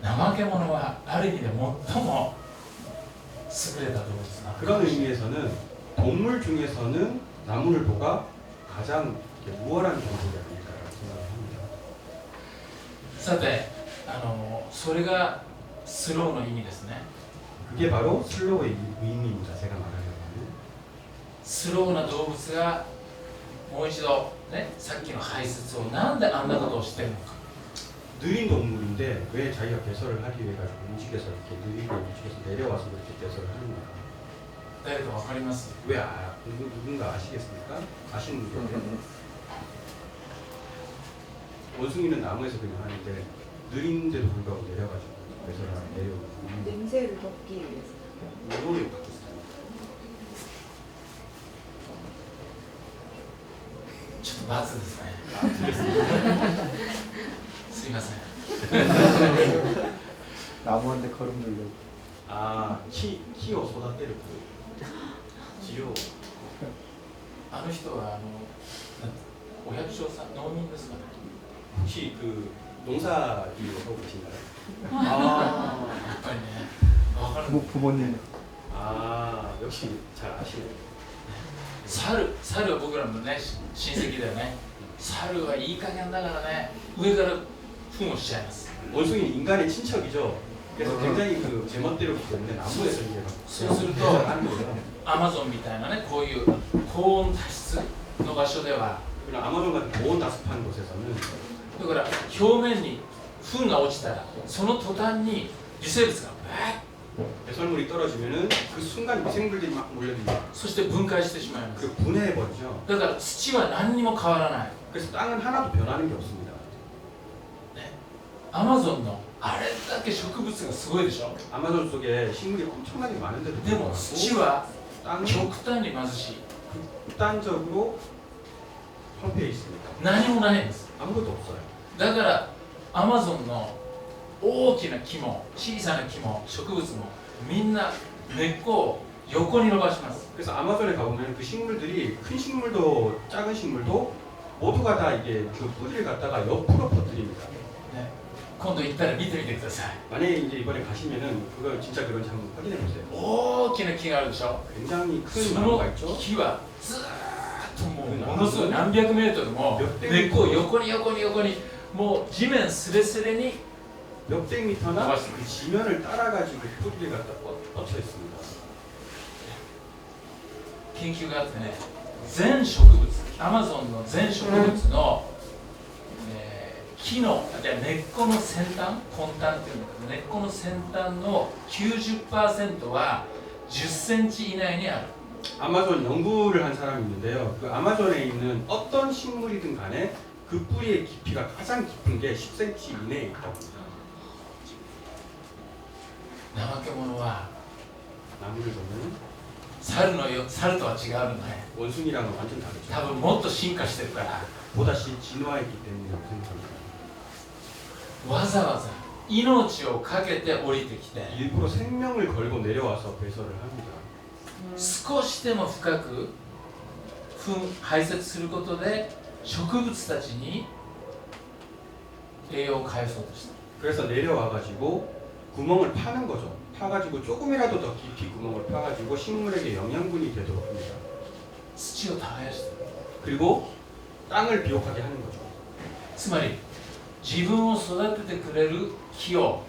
怠け者はある意味で最も優れた動物なのか 그런 의미에서는 동물 중에서는 나무늘보가 가장 우월한 종족이 아닐까라고 생각을 합니다. さてそれがスローの意味ですね。 그게 바로 슬로우의 의미입니다. 제가 말하려고 하는 スローな動物がもう一度ねさっきの排泄をなんであんなことをしてるのか。 느린 동물인데 왜 자기가 개설을 하기 위해 가지고 움직여서 이렇게 느리게 움직여서 내려와서 그렇게 개설을 하는가? 誰かわかります？ 왜 누군가 아시겠습니까? 아시는 분인데 원숭이는 나무에서 그냥 하는데 느린데도 불구하고 내려가지고 개설을 내려오고 냄새를 덮기 위해서. 이거를 갖고 있습니다. ちょっと罰ですね。すいません。 나무한테 걸음 돌려고. 아, 키を育てる治療あの人はお百姓さん農民ですかね。 혹시 그 농사 일을 하고 계신가요? 아, やっぱりね、わかる。 부모님. 아, 역시 잘 아시네요. 猿は僕らのね親戚だよね。猿はいい加減だからね、上から糞をしちゃいます。 원숭이는 인간의 친척이죠. 그래서 굉장히 그 제멋대로기 때문에 나무에서 이제 막 そうすると 하는 거예요. アマゾンみたいなねこういう高温多湿の場所では 그러나 아마존 같은 고온 다습한 곳에서는 だから表面に糞が落ちたらその途端に微生物がバーッ 배설물이 떨어지면은 그 순간 미생물들이 막 몰려듭니다. そして分解してしまいます。 그리고 분해해버리죠. だから土は何にも変わらない。 그래서 땅은 하나도 변하는 게 없습니다. アマゾンのあれだけ植物がすごいでしょ。 아마존 속에 식물이 엄청나게 많은데도 でも土は 땅은 極端に貧しい。 극단적으로 황폐해 있습니다. 何もないんです。 아무것도 없어요. だからアマゾンの大きな木も小さな木も植物もみんな根っこを横に伸ばします。 그래서 아마존에 가보면 그 식물들이 큰 식물도 작은 식물도 모두가 다 이게 그 뿌리를 갖다가 옆으로 퍼뜨립니다. ね、今度行ったら見てみてください。 만약에 이제 이번에 가시면은 그거 진짜 그런지 한번 확인해 보세요. 大きな木があるでしょ。 굉장히 큰 そ 나무가 の 있죠. 木はずーっともうものすごい何百メートルも根っこを横にもう地面すれすれに 몇백 미터나 그 지면을 따라가지고 뿌리를 갖다 뻗쳐 있습니다. 研究があってね、全植物、アマゾンの全植物の、木の根っこの先端、根端っていうんだけど、根っこの先端の 90% は10センチ以内にある。 아마존 연구를 한 사람이 있는데요. 그 아마존에 있는 어떤 식물이든 간에 그 뿌리의 깊이가 가장 깊은 게 10cm 이내에 있다고 합니다. 怠け者は 나무를 보면 猿とは違うのね。 원숭이랑은 완전 다르죠. 多分もっと進化してるから、 보다시 진화했기 때문이라고 생각합니다. わざわざ命をかけて降りてきて、 일부러 생명을 걸고 내려와서 배설을 합니다. 少しでも深く排泄することで植物たちに栄養を返そうとした。 그래서 내려와가지고 구멍을 파는 거죠. 파가지고 조금이라도 더 깊이 구멍을 파가지고 식물에게 영양분이 되도록 합니다. 土を耕して、 그리고 땅을 비옥하게 하는 거죠. つまり自分を育ててくれる木を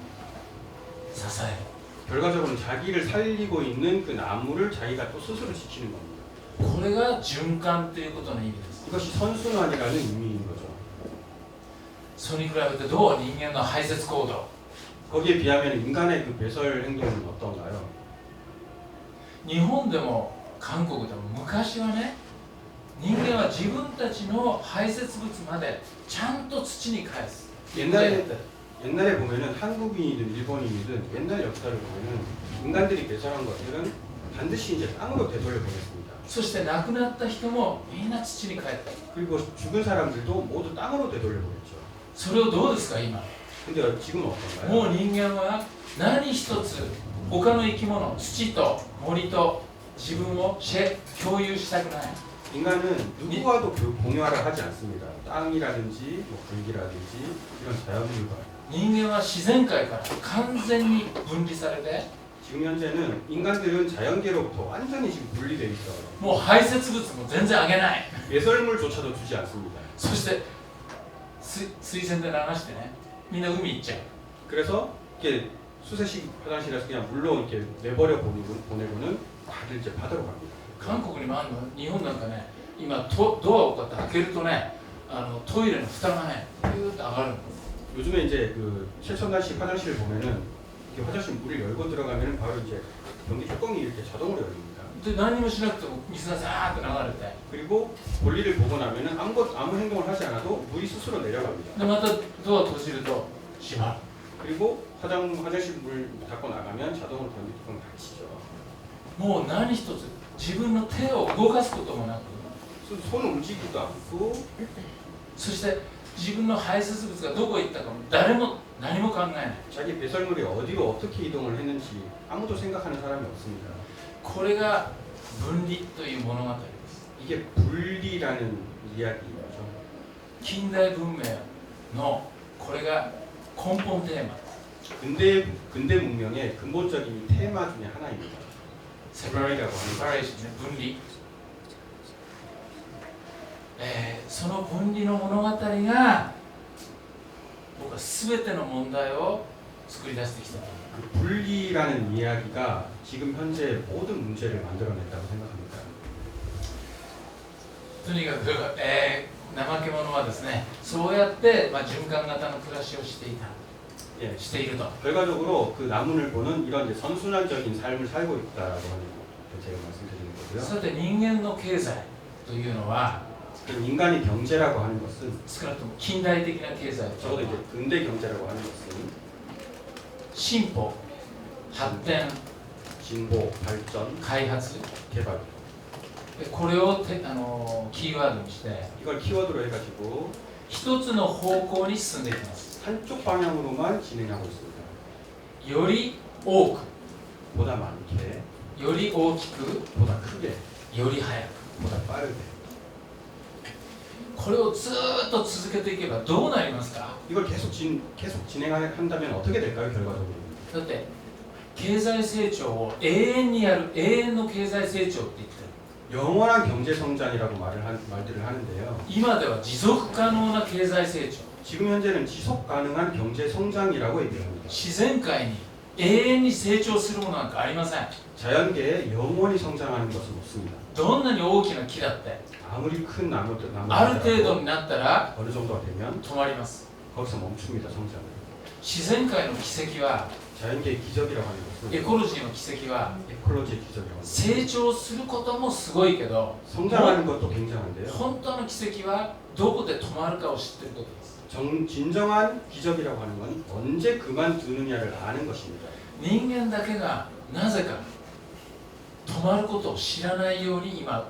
支える。 결과적으로는 자기를 살리고 있는 그 나무를 자기가 또 스스로 지키는 겁니다. これが循環ということの意味です。 이것이 선순환이라는 의미인 거죠. それに比べてどう人間の排泄行動、 거기에 비하면 인간의 그 배설 행동은 어떤가요? 日本でも韓国でも昔はね、人間は自分たちの排泄物までちゃんと土に返す。 옛날에 보면은 한국인이든 일본인이든 옛날 역사를 보면은 인간들이 배설한 것들은 반드시 이제 땅으로 되돌려 보냈습니다. そして亡くなった人もみんな土に帰った。 그리고 죽은 사람들도 모두 땅으로 되돌려 보냈죠. それをどうですか今。 근데 지금은 어떤가요? もう人間は何一つ他の生き物、土と森と自分を共有したくない。 인간은 누구와도 공유하려 하지 않습니다. 땅이라든지 뭐 불기라든지 이런 자연물과. 人間は自然界から完全に分離されて、 지금 현재는 인간들은 자연계로부터 완전히 지금 분리되어 있어요. もう排泄物も全然あげない。 배설물조차도 주지 않습니다. そして水洗で流してね、みんな海行っちゃう。 그래서 이렇게 수세식 화장실에서 그냥 물로 이렇게 내버려 보내고는 다들 이제 바다로 갑니다. 韓国にもあるの、日本なんかね、今ドアをこうやって開けるとね、トイレの蓋がね、ピューッと上がるの。 요즘에 이제 그 최첨단식 화장실을 보면은 이렇게 화장실 문을 열고 들어가면은 바로 이제 변기 뚜껑이 이렇게 자동으로 열립니다. で何もしなくても水がザーッと流れて、 그리고 볼일을 보고 나면은 아무 행동을 하지 않아도 물이 스스로 내려갑니다. でまたドア閉じると閉まる。 그리고 화장실 물 닫고 나가면 자동으로 변기 뚜껑이 닫히죠. もう何一つ自分の手を動かすこともなく、 손을 움직이지도 않고 そして自分の排泄物がどこへ行ったかも誰も何も考えない。 자기 배설물이 어디로 어떻게 이동을 했는지 아무도 생각하는 사람이 없습니다. これが分離という物語です。 이게 분리라는 이야기죠. 近代文明のこれが根本テーマです。 근대 문명의 근본적인 테마 중에 하나입니다. 세퍼레이라고 하는 separationね、分離。その分離の物語が僕僕は全ての問題を作り出してきたと。 그 분리라는 이야기가 지금 현재 모든 문제를 만들어냈다고 생각합니다. とにかく、怠け者はですね、そうやって、循環型の暮らしをしていた、 예, していると。 결과적으로 그 나무늘 보는 이런 이제 선순환적인 삶을 살고 있다라고 하는 거 제가 말씀드리는 거고요. さて人間の経済というのは 그 인간의 경제라고 하는 것은 少なくとも近代的な経済 적어도 이제 근대 경제라고 하는 것은 進歩、発展、 진보, 발전, 開発、 개발 これをキーワードにして 이걸 키워드로 해가지고 一つの方向に進んでいきます。 한쪽 방향으로만 진행하고 있습니다. より多く、 보다 많게, より大きく、 보다 크게, より早く。 보다 빠르게. これをずーっと続けていけばどうなりますか？ 이걸 계속 진행한다면 어떻게 될까요? 결과적으로. だって経済成長を永遠にやる、永遠の経済成長って言ってる。 영원한 경제 성장이라고 말들을 하는데요. 今では持続可能な経済成長、 지금 현재는 지속 가능한 경제 성장이라고 얘기합니다. 自然界に永遠に成長するものなんかありません。 자연계에 영원히 성장하는 것은 없습니다. どんなに大きな木だって 아무리 큰 나무 ある程度になったら 어느 정도가 되면 止まります。 거기서 멈춥니다. 성장을. 自然界の奇跡は、 자연계의 기적이라고 하는 エ 것은 コロジーの奇跡は 에콜로지의 기적이라고 합니다. 成長することもすごいけど、 성장하는 것도 굉장한데요. 本当の奇跡はどこで止まるかを知っていることです。 진정한 기적이라고 하는 건 언제 그만두느냐를 아는 것입니다. 人間だけがなぜか止まることを知らないように今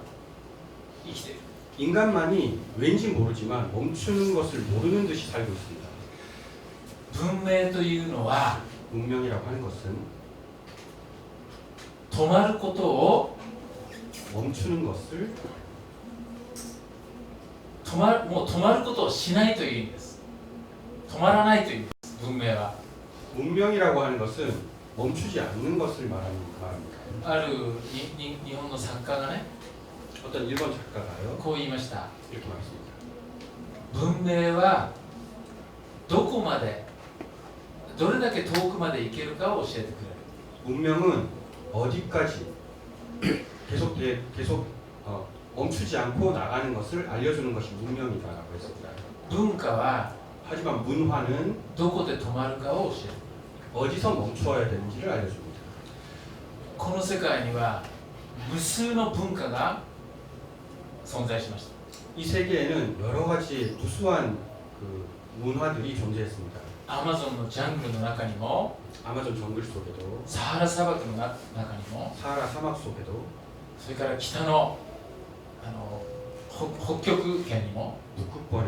生きている。 인간만이 왠지 모르지만 멈추는 것을 모르는 듯이 살고 있습니다. 文明というのは 문명이라고 하는 것은 止まることを 멈추는 것을 もう止まることをしないという意味です。止まらないという意味です。文明は 문명이라고 하는 것은 멈추지 않는 것을 말합니다. ある日本の作家がね 어떤 일본 작가가요 こう言いました。 이렇게 말했습니다. 文明はどこまでどれだけ遠くまで行けるかを教えてくれる。 문명은 어디까지 계속 멈추지 않고 나가는 것을 알려주는 것이 문명이다라고 했습니다. 文化は 하지만 문화는 どこで止まるかを教える。 어디서 멈추어야 되는지를 알려줍니다. この世界には無数の文化が存在しました。 이 세계에는 여러 가지 무수한 그 문화들이 존재했습니다. アマゾンのジャングルの中にも 아마존 정글 속에도 サハラ砂漠の中にも 사하라 사막 속에도 それから北の北極圏にも 북극권에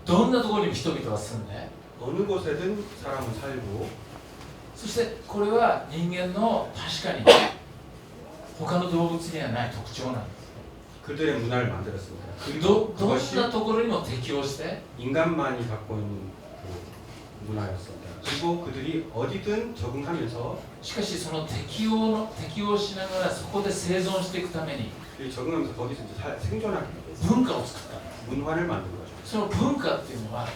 どんなところにも人々は住んで 어느 곳에든 사람은 살고 そしてこれは人間の確かに他の動物にはない特徴なんです。 그들의 문화를 만들었습니다. どん 그것이 なところにも適応して 인간만이 갖고 있는 그 문화였습니다. 그리고 그들이 어디든 적응하면서 しかしその適応しながらそこで生存していくために 적응하면서 거기서 이제 생존하기 위해서 文化を作ったんです。 문화를 만든 거죠. その文化っていうのは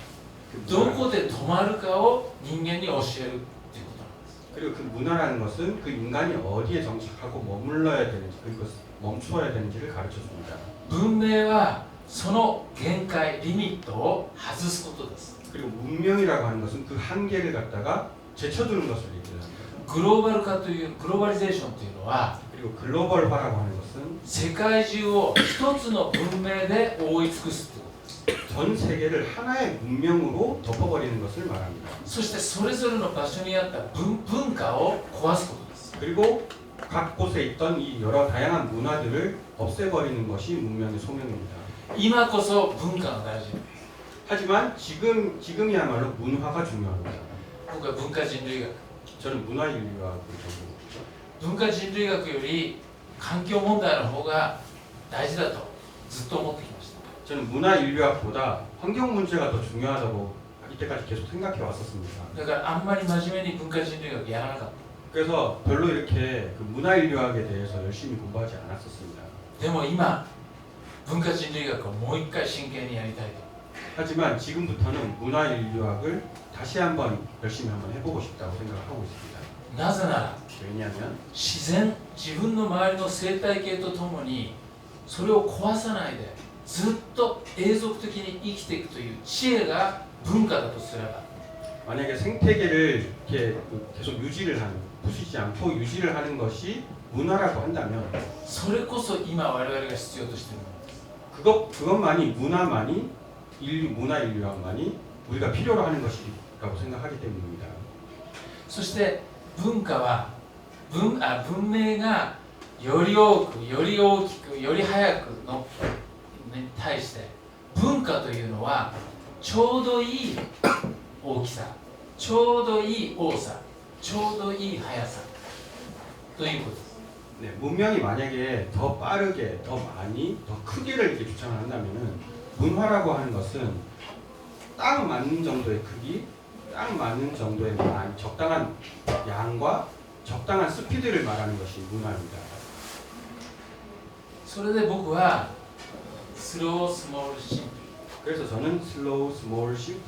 그 ど 문화, こで止まるかを人間に教えるっていうことなんです。 그리고 그 문화라는 것은 그 인간이 어디에 정착하고 머물러야 되는지 그리고 멈추어야 되는지를 가르쳐줍니다. 文明はその限界リミットを外すことです。 그리고 문명이라고 하는 것은 그 한계를 갖다가 제쳐두는 것을 얘기를 합니다. グローバル化というグローバリゼーションというのは 그리고 글로벌화라고 하는 것은 世界中を一つの文明で覆い尽くすということです。 전 세계를 하나의 문명으로 덮어버리는 것을 말합니다. そしてそれぞれの場所にあった文化を壊すことです。 그리고 각 곳에 있던 이 여러 다양한 문화들을 없애버리는 것이 문명의 소명입니다. 今こそ文化が大事。 하지만 지금이야말로 문화가 중요합니다. 僕は文化人類学、 저는 문화인류학을 전공했죠. 文化人類学より環境問題の方が大事だとずっと思ってきました。 저는 문화인류학보다 환경 문제가 더 중요하다고 이때까지 계속 생각해 왔었습니다. だからあんまり真面目に文化人類学やらなかっ 그래서 별로 이렇게 그 문화인류학에 대해서 열심히 공부하지 않았었습니다. た。でも今文化人類学をもう一回真剣にやりたいと。 하지만 지금부터는 문화 인류학을 다시 한번 열심히 한번 해보고 싶다고 생각하고 있습니다. なぜなら 왜냐하면 自然、自分の周りの生態系とともにそれを壊さないでずっと永続的に生きていくという知恵が文化だとすれば 만약에 생태계를 이렇게 계속 유지를 하는, 부수지 않고 유지를 하는 것이 문화라고 한다면 それこそ今我々が必要としているものです 그것만이 문화 인류학만이 우리가 필요로 하는 것이라고 생각하기 때문입니다. そして文化は文明がより多くより大きくより早くのに対して文化というのはちょうどいい大きさちょうどいい多さちょうどいい速さということです 네, 문명이 만약에 더 빠르게, 더 많이, 더 크기를 이렇게 주장을 한다면은 문화라고 하는 것은 딱 맞는 정도의 크기, 딱 맞는 정도의 적당한 양과 적당한 스피드를 말하는 것이 문화입니다. それで僕はスロースモールシンプル 그래서 저는 슬로우, 스몰, 심플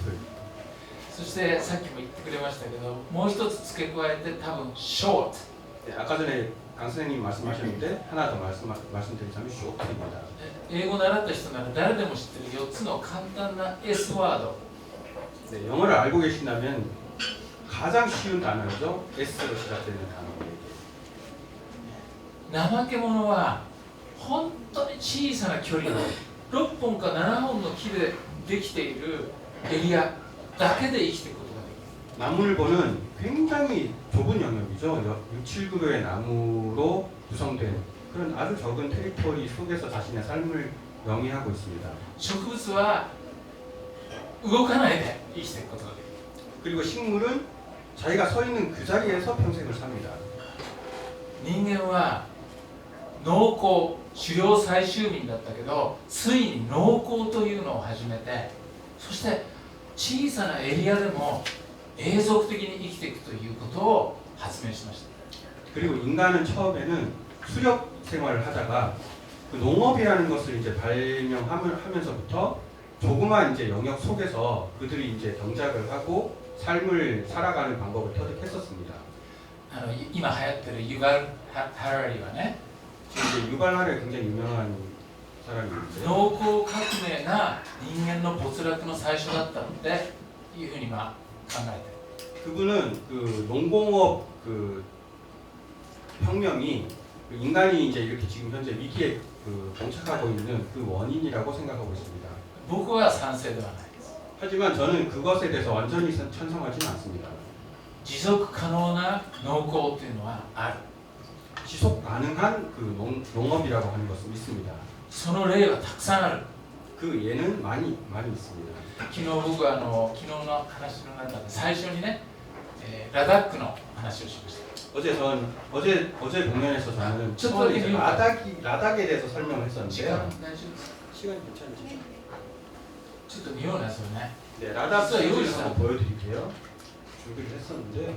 そしてさっきも言ってくれましたけどもう一つ付け加えて多分ショート 네, 아까 전에 강 선생님 말씀하셨는데 하나 더 말씀드리자면 쇼트입니다. 英語を習った人なら誰でも知ってる4つの簡単な S ワード 네, 영어를 알고 계신다면 가장 쉬운 단어죠. S로 시작되는 단어에게. 怠け者は本当に小さな距離の6本か7本の木でできているエリアだけで生きていくことができる 나물보는 굉장히 좁은 영역이죠. 6, 7그루의 나무로 구성된 그런 아주 적은 테리토리 속에서 자신의 삶을 영위하고 있습니다. 植物は動かないで生きていくことができる 그리고 식물은 자기가 서 있는 그 자리에서 평생을 삽니다. 人間は農耕狩猟採集民だったけどついに農耕というのを始めてそして小さなエリアでも永続的に生きていくということを発明しました 그리고 인간은 처음에는 수렵 생활을 하다가 그 농업이라는 것을 이제 발명하면서부터 조그만 이제 영역 속에서 그들이 이제 경작을 하고 삶을 살아가는 방법을 터득했었습니다. 今流行ってるユバル・ハラリはね 지금 이제 유발하레 굉장히 유명한 사람이 있는데 農耕革命が人間の没落の最初だったっていうふうに考えてる 그분은 그 농공업 그 혁명이 그 인간이 이제 이렇게 지금 현재 위기에 그 봉착하고 있는 그 원인이라고 생각하고 있습니다. 僕は賛成ではないです 하지만 저는 그것에 대해서 완전히 찬성하지는 않습니다. 持続可能な農耕っていうのはある 지속 가능한 그 농업이라고 하는 것은 있습니다. その例はたくさんある 그 예는 많이 있습니다. 昨日僕は昨日の話の中で最初にね、ラダックの話をしました 어제 공연에서 저는 처음에 이제 라닥에 대해서 설명을 時間 했었는데요. 大丈夫ですか 시간이 괜찮으세요? ちょっと見ようねそれね 네, 라닥 진짜 사진을 이거 한번 보여드릴게요. 준비를 했었는데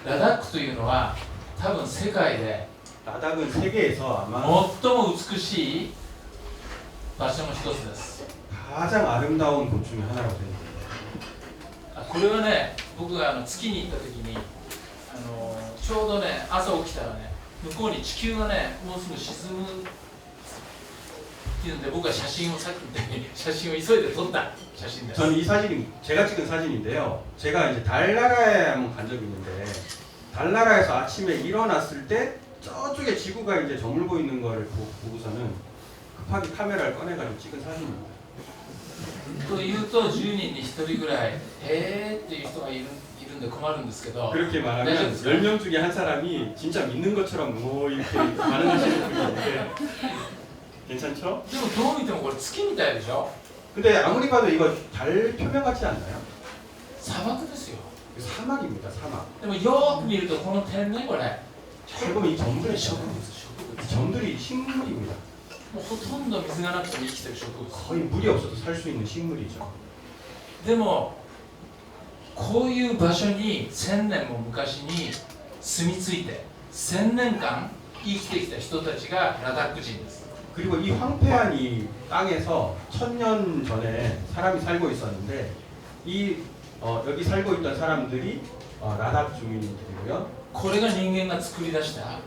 ラダックというのは多分世界で 라닥은 세계에서 아마 最も美しい場所の一つです 가장 아름다운 곳 중에 하나라고 생각합니다. これはね僕が月に行った時にちょうどね朝起きたらね向こうに地球がねもうすぐ沈むっていうんで僕は写真をさっきみたいに写真を急いで撮った写真です 저는 이 사진이 제가 찍은 사진인데요. 제가 이제 달나라에 한번 간 적이 있는데 달나라에서 아침에 일어났을 때 저쪽에 지구가 이제 저물고 있는 거를 보고서는 급하게 카메라를 꺼내가지고 찍은 사진입니다. というと10人に1人ぐらいへーっていう人がいるんで困るんですけど 그렇게 말하면 네, 10명 중에 한 사람이 진짜 믿는 것처럼 뭐 이렇게 반응하시는 분이 있는데 괜찮죠? でもどう見てもこれ月みたいでしょ 근데 아무리 봐도 이거 달 표면 같지 않나요? 砂漠ですよ 사막입니다, 사막. でもよーく見るとこの点ねこれ 잘 보면 이 점들이 植物 있잖아요. 植物 점들이 식물입니다. もうほとんど水がなくても生きてる植物 거의 물이 없어도 살 수 있는 식물이죠. でもこういう場所に1000年も昔に住み着いて1000年間生きてきた人たちがラダック人です 그 그리고 이 황폐한 이 땅에서 1000년 전에 사람이 살고 있었는데 여기 살고 있던 사람들이 라답 주민들이고요. これが人間が作り出した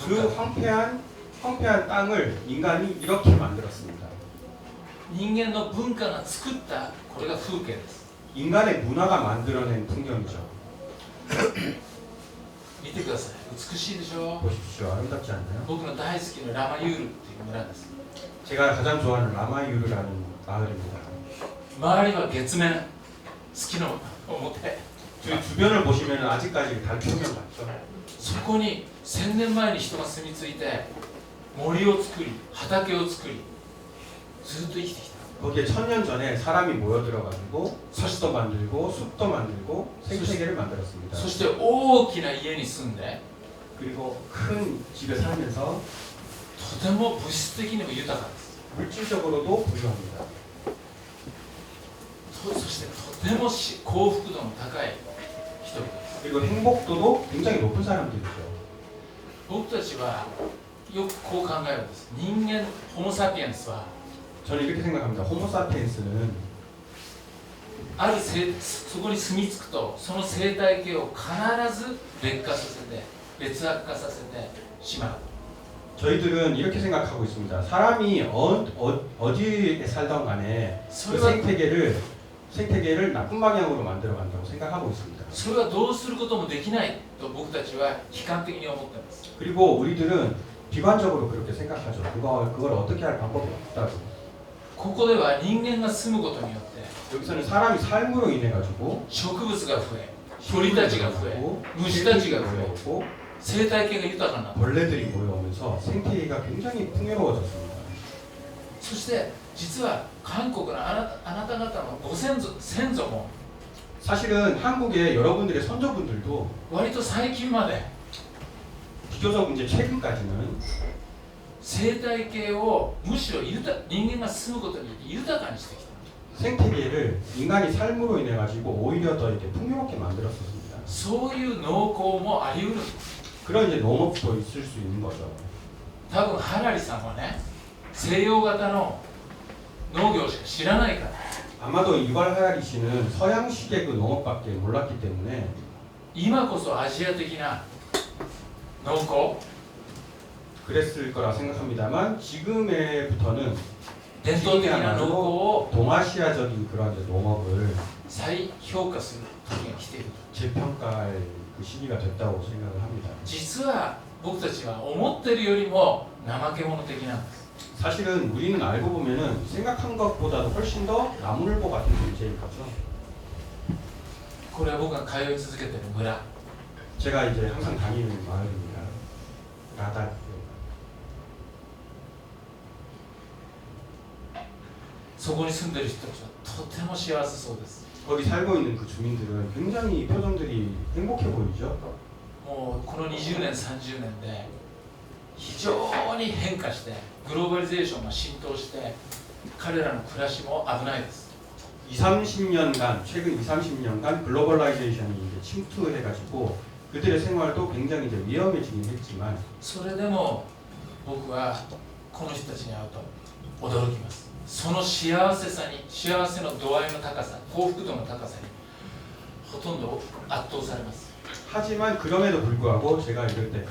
그 황폐한 땅을 인간이 이렇게 만들었습니다. 人間の文化が作ったこれが風景です 인간의 문화가 만들어낸 풍경이죠. 見てください美しいでしょ 보십시오. 아름답지 않나요? 僕の大好きなラマユールっていう村です 제가 가장 좋아하는 라마유르라는 마을입니다. 周りは月面月の表 저희 주변을 보시면 아직까지 달 표면 같죠. そこに1000年前に人が住み着いて森を作り畑を作りずっと生きてきた 거기에 1000년 전에 사람이 모여들어가지고 밭도 만들고 숲도 만들고 생태계를 만들었습니다. そして大きな家に住んで 그리고 큰 집에 살면서 とても物質的にも豊かです 물질적으로도 부유합니다. そしてとても幸福度の高い人々です 그리고 행복도도 굉장히 높은 사람들이죠. 僕たちはよくこう考えるんです人間ホモ・サピエンスは 저는 이렇게 생각합니다. 호모사피엔스는 あるそこに住み着くとその生態系を必ず劣化させて劣悪化させてしまう 저희들은 이렇게 생각하고 있습니다. 사람이 어디에 살던 간에 그 생태계를 나쁜 방향으로 만들어 간다고 생각하고 있습니다. それはどうすることもできないと僕たちは悲観的に思っています 그리고 우리들은 비관적으로 그렇게 생각하죠. 그걸 어떻게 할 방법이 없다고. ここでは人間が住むことによって 여기서는 사람이 삶으로 인해 가지고 植物が増え鳥たちが増え虫たちが増え 고 生態系が豊かになった 벌레들이 모여오면서 생태계가 굉장히 풍요로워졌습니다. そして実は韓国のあなた方のご先祖も 사실은 한국의 여러분들의 선조분들도 割と最近まで 비교적 이제 최근까지는 生態系をむしろ人間が住むことによって豊かにしてきた 생태계를 인간이 삶으로 인해 가지고 오히려 더 이렇게 풍요롭게 만들었습니다. そういう農耕もあり得る 그런 이제 농업도 있을 수 있는 거죠. 多分ハラリさんはね西洋型の農業しか知らないから 아마도 이발 하야리 씨는 서양식의 그 농업밖에 몰랐기 때문에 今こそアジア的な農耕 그랬을 거라 생각합니다만 지금에부터는 伝統的な農耕を 동아시아적인 그런 이제 농업을 再評価する時が来ている 재평가할 그 시기가 됐다고 생각을 합니다. 実は僕たちは思ってるよりも怠け者的なんです 사실은 우리는 알고 보면은 생각한 것보다도 훨씬 더 나무늘보 같은 존재인 거죠. これは僕が通い続けてる村 제가 이제 항상 다니는 마을입니다. 라다. そこに住んでる人たちはとても幸せそうです 거기 살고 있는 그 주민들은 굉장히 표정들이 행복해 보이죠. もうこの20年30年で非常に変化してグローバリゼーションが浸透して彼らの暮らしも危ないです 최근 2, 30년간 글로벌라이제이션이 이제 침투해가지고 그들의 생활도 굉장히 이제 위험해지긴 했지만 それでも僕はこの人たちに会うと驚きますその幸せの度合いの高さ幸福度の高さにほとんど圧倒されます 하지만 그럼에도 불구하고 제가 이럴 때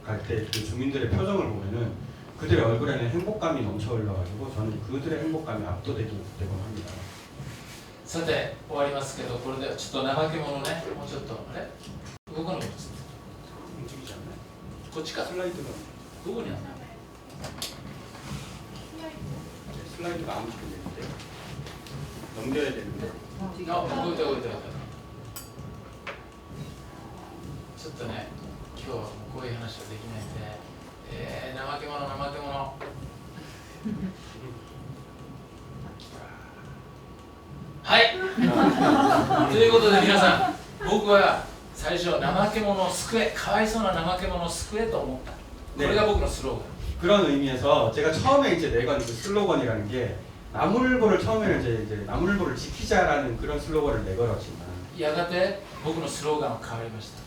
갈 때 그 주민들의 표정을 보면은 그들의 얼굴에는 행복감이 넘쳐 흘러가지고 저는 그들의 행복감이 압도되긴 합니다. さて終わりますけどこれでちょっと怠け者ねもうちょっとあれ動かなくなっちゃった 움직이지 않나요? こっちか 슬라이드가 どこにあるの 슬라이드가 안 움직이는데 넘겨야 되는데 あ動いた動いたちょっとね今日はもうこういう話はできないんで怠け者はいということで皆さん僕は最初怠け者を救えかわいそうな怠け者を救えと思ったこれが僕のスローガン 그런 의미에서 제가 처음에 이제 내건 그 슬로건이라는 게 나무늘보를 처음에는 이제 나무늘보를 지키자라는 그런 슬로건을 내걸었지만 やがて僕のスローガンは変わりました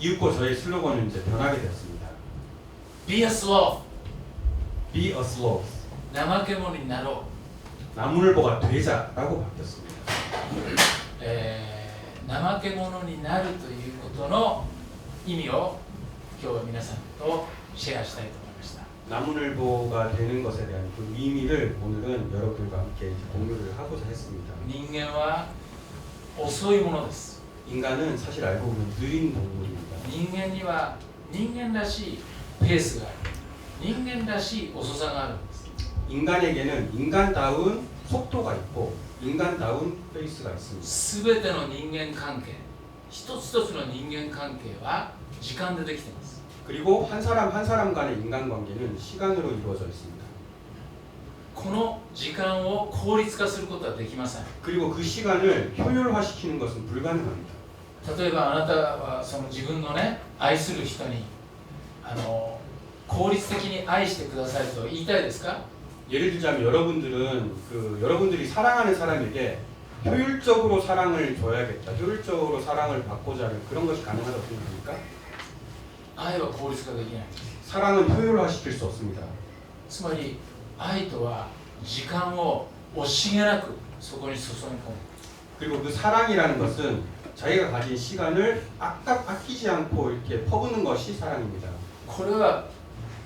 이윽고 저의 슬로건은 이제 변하게 됐습니다. Be a sloth be a sloth. 怠け者になろう、 나무늘보가 되자라고 바뀌었습니다. 怠け者になるということの意味を今日は皆さんとシェアしたいと思いました。 나무늘보가 되는 것에 대한 그 의미를 오늘은 여러분들과 함께 공유를 하고자 했습니다. 人間は遅いものです。 인간은 사실 알고 보면 느린 동물입니다. 人間には人間らしいペースがある、人間らしい遅さがあるんです。 인간에게는 인간다운 속도가 있고 인간다운 페이스가 있습니다. すべての人間関係、一つ一つの人間関係は時間でできています。 그리고 한 사람 한 사람 간의 인간관계는 시간으로 이루어져 있습니다. この時間を効率化することはできません。 그리고 그 시간을 효율화시키는 것은 불가능합니다. 例えばあなたはその自分のね、愛する人に効率的に愛してくださいと言いたいですか？ 예를 들자면 여러분들은 여러분들이 사랑하는 사람에게 효율적으로 사랑을 줘야겠다, 효율적으로 사랑을 받고자 하는 그런 것이 가능하다고 생각합니까? 愛は効率化できない。 사랑은 효율화시킬 수 없습니다. つまり愛とは時間を惜しげなくそこに注ぎ込む。 그리고 그 사랑이라는 것은 자기가 가진 시간을 아끼지 않고 이렇게 퍼붓는 것이 사랑입니다. これは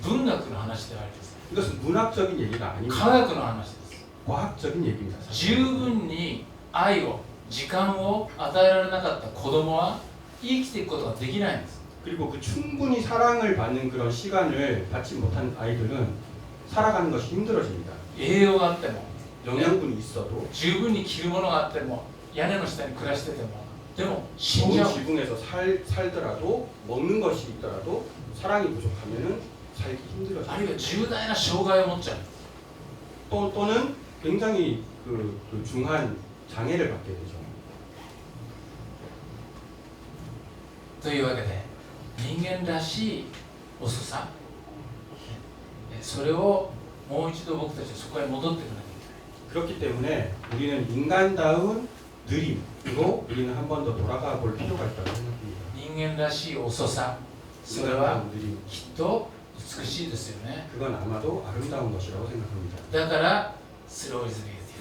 文学の話ではあります。 이것은 문학적인 얘기가 科 아닙니다. 学の話です。 과학적인 얘기입니다. 十分に愛を、時間を与えられなかった子供は生きていくことができないんです。 그리고 그 충분히 사랑을 받는 그런 시간을 받지 못한 아이들은 살아가는 것이 힘들어집니다. 栄養があっても、 영양분이 있어도 十分に着るものがあっても、屋根の下に暮らしてても、でも死んじゃ 좋은 う。 지붕에서 살더라도 먹는 것이 있더라도 사랑이 부족하면은 살기 あるい 힘들어집니다. は重大な障害を持っちゃう。 또는 굉장히 그 중한 장애를 받게 되죠. というわけで、人間らしい遅さ、それをもう一度僕たちはそこへ戻っていかなきゃい 그렇기 때문에 우리는 인간다운 느림으로 우리는 한 번 더 돌아가 볼 필요가 있다고 생각합니다. けない。人間らしい遅さ、それは 인간다운 느림, きっと美しいですよね。 그건 아마도 아름다운 것이라고 생각합니다. だからスローイズビューティ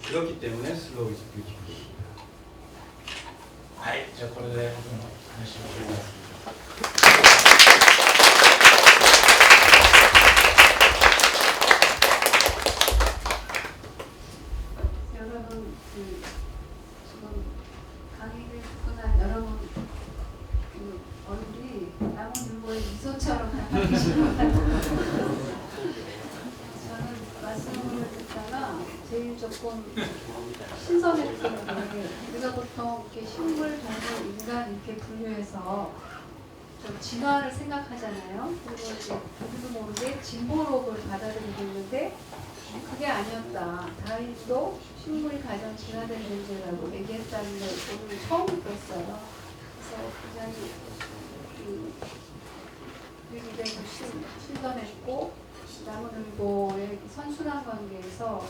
フル。 그렇기 때문에 슬로우 이즈 뷰티풀입니다. はい、じゃあこれで僕の話を終わります。 여러분 지금 강의를 듣고 난 여러분 얼굴이 나무늘보의 미소처럼 나타나시는 것 같아요. 저는 말씀을 듣다가 제일 조금 신선했던 게 우리가 보통 이렇게 식물, 동물, 인간 이렇게 분류해서 좀 진화를 생각하잖아요. 그리고 이제 우리도 모르게 진보록을 받아들이고 있는데 그게 아니었다. 다윈도 식물이 가장 진화된 존재라고 얘기했다는 걸 오늘 처음 들었어요. 그래서 굉장히 유기되고 신선했고 나무늘보의 선순환 관계에서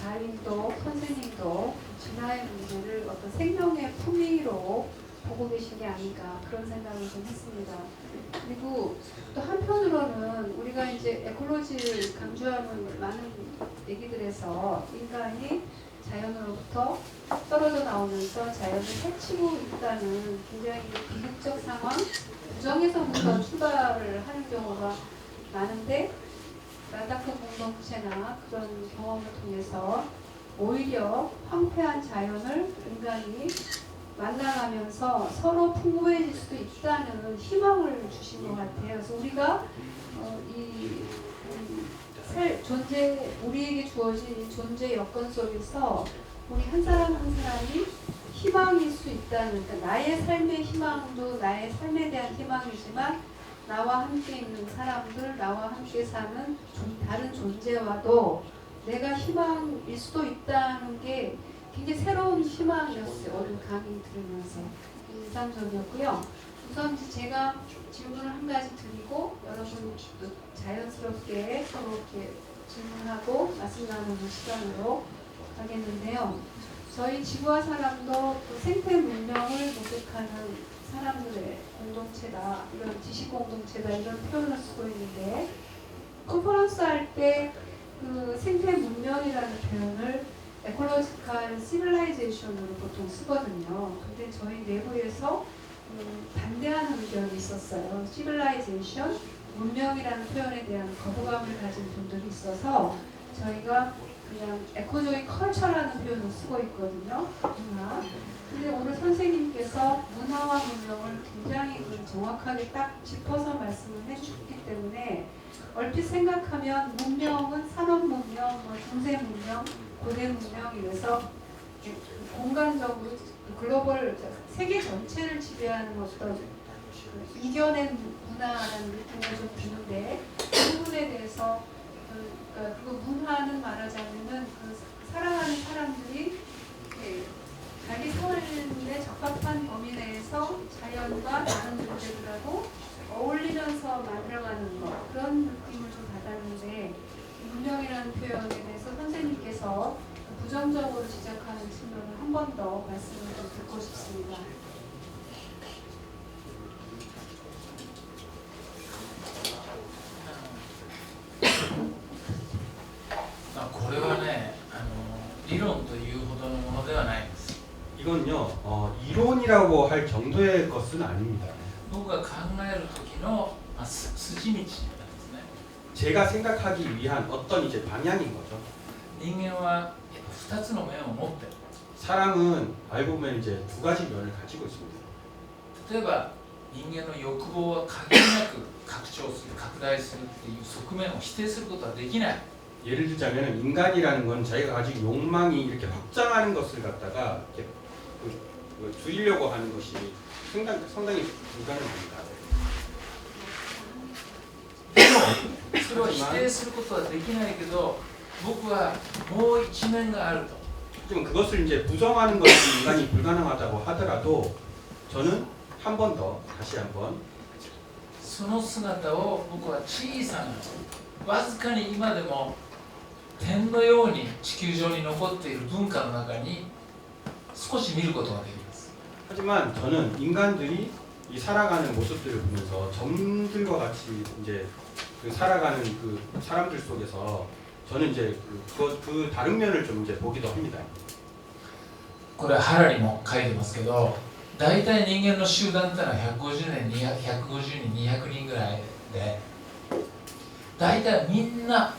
다윈도 선생님도 진화의 문제를 어떤 생명의 품위로 보고 계신 게 아닌가 그런 생각을 좀 했습니다. 그리고 또 한편으로는 우리가 이제 에콜로지를 강조하는 많은 얘기들에서 인간이 자연으로부터 떨어져 나오면서 자연을 해치고 있다는 굉장히 비극적 상황, 부정에서부터 출발을 하는 경우가 많은데 라다크 공동체나 그런 경험을 통해서 오히려 황폐한 자연을 인간이 만나가면서 서로 풍부해질 수도 있다는 희망을 주신 것 같아요. 그래서 우리가 우리에게 주어진 이 존재 여건 속에서 우리 한 사람 한 사람이 희망일 수 있다는, 그러니까 나의 삶의 희망도 나의 삶에 대한 희망이지만 나와 함께 있는 사람들, 나와 함께 사는 다른 존재와도 내가 희망일 수도 있다는 게 굉장히 새로운 희망이었어요. 오늘 강의 들으면서 인상적이었고요. 우선 제가 질문을 한 가지 드리고 여러분 자연스럽게 서로 이렇게 질문하고 말씀 나누는 시간으로 가겠는데요. 저희 지구와 사람도 또 생태 문명을 모색하는 사람들의 공동체다, 이런 지식 공동체다 이런 표현을 쓰고 있는데 컨퍼런스 할 때 그 생태 문명이라는 표현을 에콜로지컬 시빌라이제이션으로 보통 쓰거든요. 근데 저희 내부에서 반대하는 의견이 있었어요. 시빌라이제이션, 문명이라는 표현에 대한 거부감을 가진 분들이 있어서 저희가 그냥 에코조이 컬처라는 표현을 쓰고 있거든요. 문화. 근데 오늘 선생님께서 문화와 문명을 굉장히 정확하게 딱 짚어서 말씀을 해주셨기 때문에 얼핏 생각하면 문명은 산업 문명, 뭐 중세 문명, 고대 문명 이래서 공간적으로 글로벌 세계 전체를 지배하는 어떤 이겨낸 문화라는 느낌이 좀 드는데 그 부분에 대해서 그리고 문화는 말하자면은 그 살아가는 사람들이 자기 삶에 적합한 범위 내에서 자연과 다른 존재들하고 어울리면서 만들어가는 것 그런 느낌을 좀 받았는데 문명이라는 표현에 대해서 선생님께서 부정적으로 지적하는 측면을 한 번 더 말씀을 좀 듣고 싶습니다. これはね、理論というほどのものではないんです。 이건요 이론이라고 할 정도의 것은 아닙니다. 僕が考える時の、筋道なんですね。 제가 생각하기 위한 어떤 이제 방향인 거죠. 人間は2つの面を持ってる。 사람은 알고 보면 이제 두 가지 면을 가지고 있습니다. 例えば人間の欲望は限りなく拡張する、拡大するっていう側面を否定することはできない。 예를 들자면 인간이라는 건 자기가 가진 욕망이 이렇게 확장하는 것을 갖다가 이렇게 줄이려고 하는 것이 상당히 불가능합니다. それを否定することはできないけど、僕はもう一面があると。 좀 그것을 이제 부정하는 것이 인간이 불가능하다고 하더라도 저는 한 번 더 다시 한번 その姿を僕は小さなわずかに今でも点のように地球上に残っている文化の中に少し見ることができます。 하지만 저는 인간들이 이 살아가는 모습들을 보면서 점들과 같이 이제 그 살아가는 그 사람들 속에서 저는 이제 그 다른 면을 좀 이제 보기도 합니다. これは原にも書いてますけど、大体人間の集団ってのは150人、200人ぐらいで、大体みんな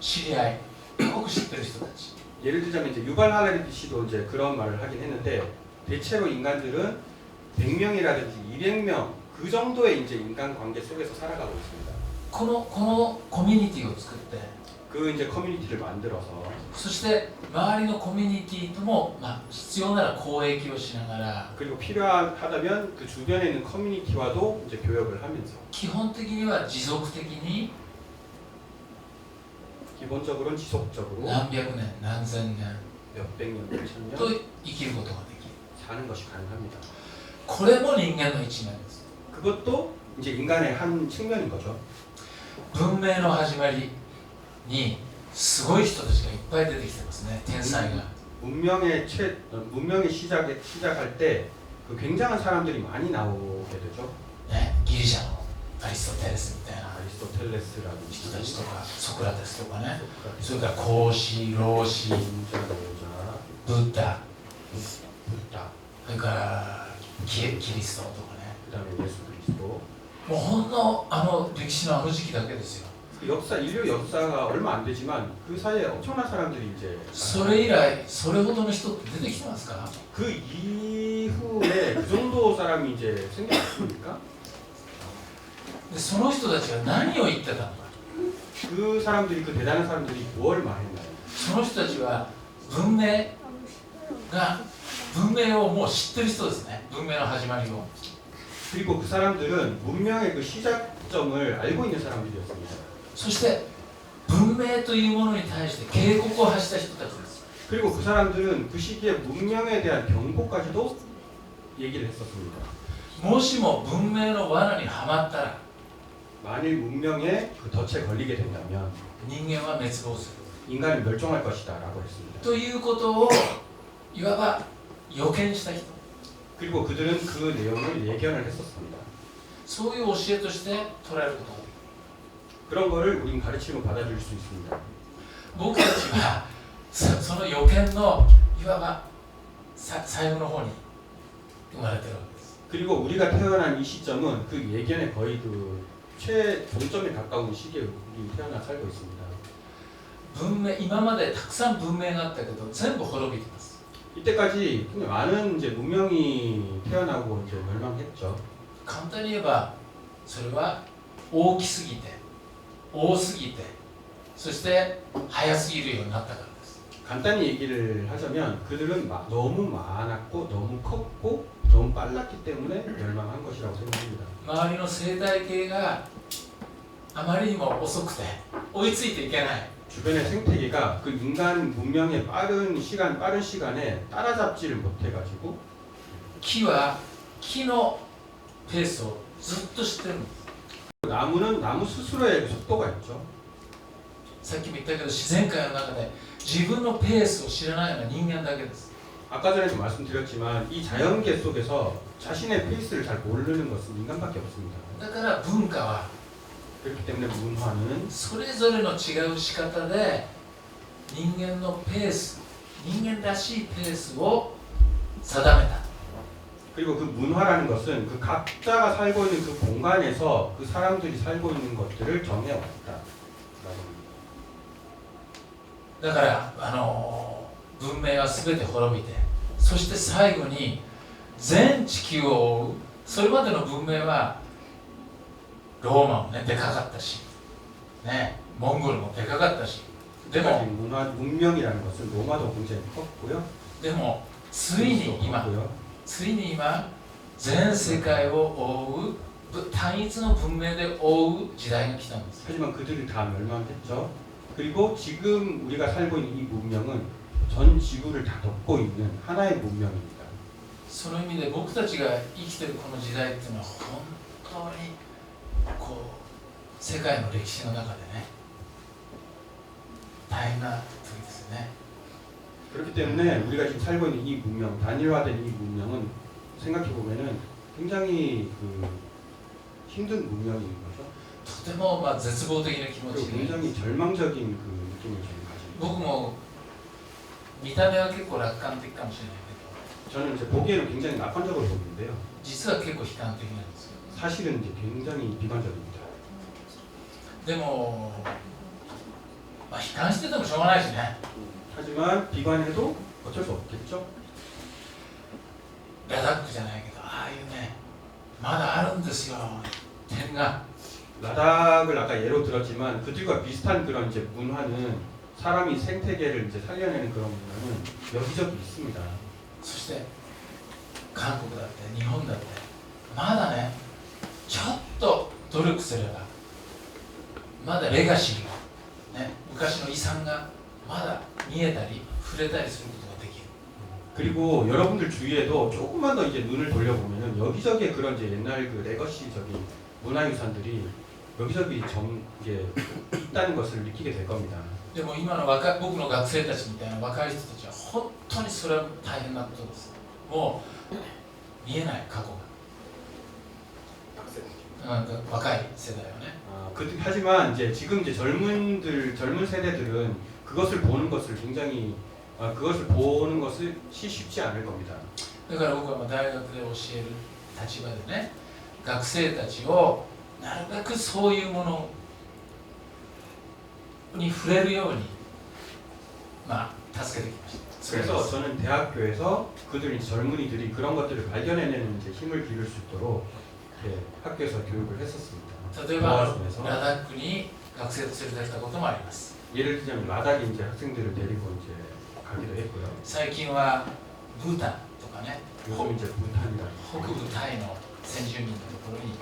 知り合い、よく知ってる人たち。 예를 들자면 이제 유발 하라리 씨도 이제 그런 말을 하긴 했는데 대체로 인간들은 100명이라든지 200명 그 정도의 이제 인간 관계 속에서 살아가고 있습니다. このコミュニティを作って、 그 이제 커뮤니티를 만들어서 そして周りのコミュニティとも、必要なら交易をしながら、 그리고 필요하다면 그 주변에 있는 커뮤니티와도 이제 교역을 하면서 基本的には持続的に 기본적으로는 지속적으로 何百年、何千年 몇백 년, 몇천 と 년 生きることができる。 사는 것이 가능합니다. これも人間の一面です。 그것도 이제 인간의 한 측면인 거죠. 文明の始まりにすごい人たちがいっぱい出てきてますね。天才が。 문명의 시작할 때 그 굉장한 사람들이 많이 나오게 되죠. ね、ギリシャのアリストテレスみたいな 아리스토텔레스라든지 人たちとか、ソクラテスとかね、それから孔子、老子、 인자노자, ブッダ、 부다, それからキリストとかね。 그다음에 예수 그리스도. もうほんの歴史の時期だけですよ。 인류 역사가 얼마 안 되지만 그 사이에 엄청난 사람들이 이제 それ以来、それほどの人って出てきてますか？ 그 이후에 그 정도 사람이 이제 생겼습니까? でその人たちが何を言ってたのか。 그 사람들이 그 대단한 사람들이 뭘 말했나요? その人たちは文明をもう知ってる人ですね。文明の始まりを。 그리고 그 사람들은 문명의 그 시작점을 알고 있는 사람들이었습니다. そして文明というものに対して警告を発した人たちです。 그리고 그 사람들은 그 시기에 문명에 대한 경고까지도 얘기를 했었습니다. もしも文明の罠にはまったら 만일 문명에 그 덫에 걸리게 된다면 人間は滅亡する 인간이 멸종할 것이다 라고 했습니다. ということをいわば予見した人、 그리고 그들은 그 내용을 예견을 했었습니다. そういう教えとして捉えることができる。 그런 거를 우린 가르침을 받아줄 수 있습니다. 僕たちはその予見のいわば最後の方に生まれてるわけです。 그리고 우리가 태어난 이 시점은 그 예견의 거의 그 최종점에 가까운 시기에 우리 태어나 살고 있습니다. 文明、今までたくさん文明があったけど全部滅びてます。 이때까지 많은 이제 문명이 태어나고 이제 멸망했죠. 簡単に言えばそれは大きすぎて多すぎてそして早すぎるようになったからです。 간단히 얘기를 하자면 그들은 너무 많았고 너무 컸고 너무 빨랐기 때문에 멸망한 것이라고 생각합니다. 周りの生態系があまりにも遅くて追いついていけない。 주변의 생태계가 그 인간 문명의 빠른 시간에 따라잡지를 못해가지고 木は木のペースをずっと知ってるんです。 나무는 나무 스스로의 속도가 있죠. さっきも言ったけど自然界の中で自分のペースを知らないのは人間だけです。 아까 전에도 말씀드렸지만 이 자연계 속에서 자신의 페이스를 잘 모르는 것은 인간밖에 없습니다. だから文化は 그렇기 때문에 문화는 それぞれの違う仕方で人間のペース、人間らしいペースを定めた。 그리고 그 문화라는 것은 그 각자가 살고 있는 그 공간에서 그 사람들이 살고 있는 것들을 정해왔다. だから文明は全て滅びて、そして最後に全地球を覆う。それまでの文明はローマもねでかかったし、ねモンゴルもでかかったし、でも 문명이라는 것은 로마도 굉장히 컸고요. でもついに今全世界を覆う単一の文明で覆う時代が来たんです。 하지만 그들이 다 멸망했죠. 그리고 지금 우리가 살고 있는 이 문명은 전 지구를 다 덮고 있는 하나의 문명입니다. その意味で僕たちが生きてるこの時代っていうのは本当にこう世界の歴史の中でね大変な時ですよね。 그렇기 때문에 우리가 지금 살고 있는 이 문명, 단일화된 이 문명은 생각해 보면은 굉장히 그 힘든 문명인 거죠. とても絶望的な気持ち 그리고 で、 굉장히 절망적인 그 느낌을 저는 가집니다. 僕も見た目は結構楽観的かもしれないけど 저는 이제 보기에는 굉장히 낙관적으로 보이는데요. 実は結構悲観的なんですよ。 사실은 이제 굉장히 비관적입니다. でも悲観しててもしょうがないしね。 하지만 비관해도 어쩔 수 없겠죠. ラダックじゃないけどああいうねまだあるんですよ点が。 라닥을 아까 예로 들었지만 그들과 비슷한 그런 이제 문화는 사람이 생태계를 이제 살려내는 그런 문화는 여기저기 있습니다. そして韓国だって日本だってまだねちょっと努力すればまだレガシーが、ね、昔の遺産がまだ見えたり触れたりすることができる。 그리고 여러분들 주위에도 조금만 더 이제 눈을 돌려보면은 여기저기에 그런 이제 옛날 그 레거시적인 문화유산들이 여기저기 이게 있다는 것을 느끼게 될 겁니다. でも今の僕の学生たちみたいな若い人たちは本当にそれは大変なことです。もう見えない過去が、若い世代はね。 하지만 이제 지금 이제 젊은 세대들은 그것을 보는 것을 굉장히 그것을 보는 것이 쉽지 않을 겁니다. だから僕は大学で教える立場でね学生たちをなるべくそういうものに触れるように助けてきました。 그래서 저는 대학교에서 그들 젊은이들이 그런 것들을 발견해내는 이제 힘을 기를 수 있도록 학교에서 교육을 했었습니다. 例えばラダックに学生を連れてきたこともあります。 예를 들자면 라닥에 이제 학생들을 데리고 이제 가기도 했고요. 最近はブータンとかね 요즘 이제 부탄이라는 北部タイの先住民のところに、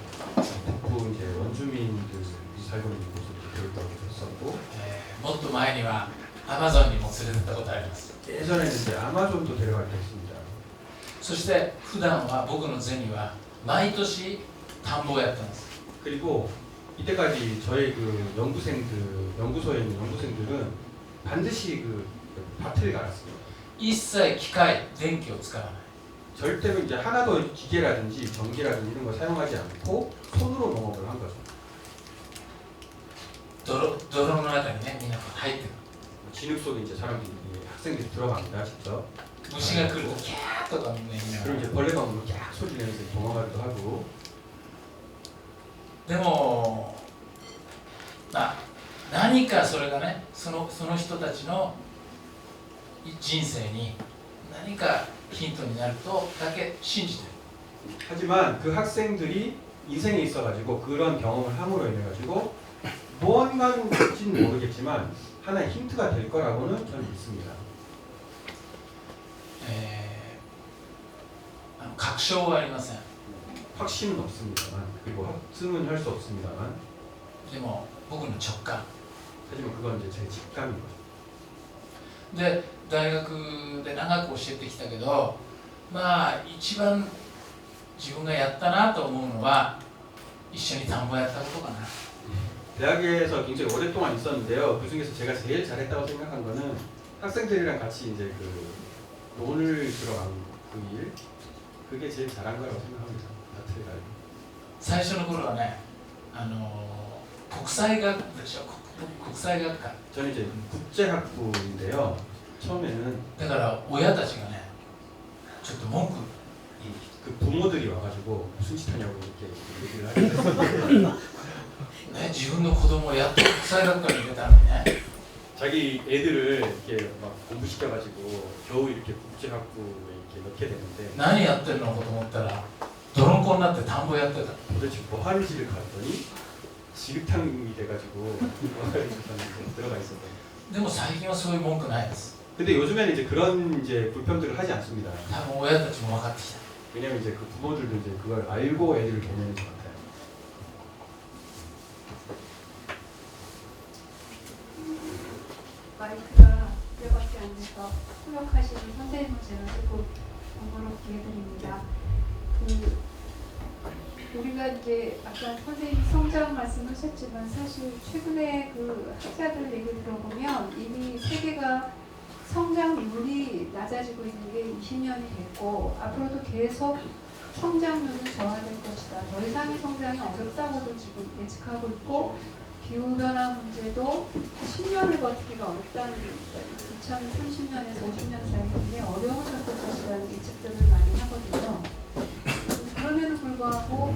북부 이제 원주민들이 살고 있는 곳으로 교육을 했었고 もっと前にはアマゾンにも連れてったことあります。 예전에는 이제 아마존도 데려갈 때 했습니다. そして普段は僕のゼミは毎年田んぼをやってます。 그리고 이때까지 저희 그 연구소에 있는 연구생들은 반드시 그 밭을 갈았습니다. 一切機械電気を使わない。 절대로 이제 하나도 기계라든지 전기라든지 이런 걸 사용하지 않고 손으로 농업을 한 거죠. 泥の中にねみんな入ってくる 진흙 속에 이제 사람들이 학생들이 들어갑니다. 직접. 虫が来るとキャーとかみんな言いなが 그럼 ら 이제 벌레가 오면 쫙 소리 내면서 도망가기도 하고. でも何かそれがねその人たちの人生に何かヒントになるとだけ信じてる 하지만 그 학생들이 인생에 있어가지고 그런 경험을 함으로 인해 가지고 무언가인지는 모르겠지만 하나의 힌트가 될 거라고는 저는 믿습니다. 確証はありません 확신은 없습니다만 그리고 확증은 할 수 없습니다만 でも僕の直感 하지만 그건 이제 제 직감인 거죠. で大学で長く教えてきたけどまあ一番自分がやったなと思うのは一緒に田んぼやったことかな 대학에서 굉장히 오랫동안 있었는데요. 그 중에서 제가 제일 잘했다고 생각한 거는 학생들이랑 같이 이제 그 논을 들어간 그 일, 그게 제일 잘한 거라고 생각합니다. 나트가 最初の頃はね国際学部でしょ国際学科 저는 이제 국제학부인데요. 처음에는 だから親たちがねちょっと文句 그 부모들이 와가지고 무슨 짓 하냐고 이렇게 얘기를 하는데 ね自分の子供をやっと国際学科に入れたのにね 자기 애들을 이렇게 막 공부시켜가지고 겨우 이렇게 국제학부에 이렇게 넣게 되는데 何やってるのかと思ったら泥んこになって田んぼやってた 도대체 뭐 하는지를 갔더니 지흙탕이 돼가지고 들어가 있었던. でも最近はそういう文句ないです 근데 요즘에는 이제 그런 이제 불평들을 하지 않습니다. 多分親たちも分かってきた 왜냐면 이제 그 부모들도 이제 그걸 알고 애들을 보내는 것 같아요. 마이크가 뼈밖에 안 돼서 통역하시는 선생님을 제가 조금 번거롭게 해드립니다. 우리가 이제 아까 선생님이 성장 말씀하셨지만 사실 최근에 그 학자들 얘기 들어보면 이미 세계가 성장률이 낮아지고 있는 게 20년이 됐고 앞으로도 계속 성장률은 저하될 것이다. 더 이상의 성장이 어렵다고도 지금 예측하고 있고 기후변화 문제도 10년을 버티기가 어렵다는 2030년에서 50년 사이에 굉장히 어려워질 것이라는 예측들을 많이 하거든요. 그럼에도 불구하고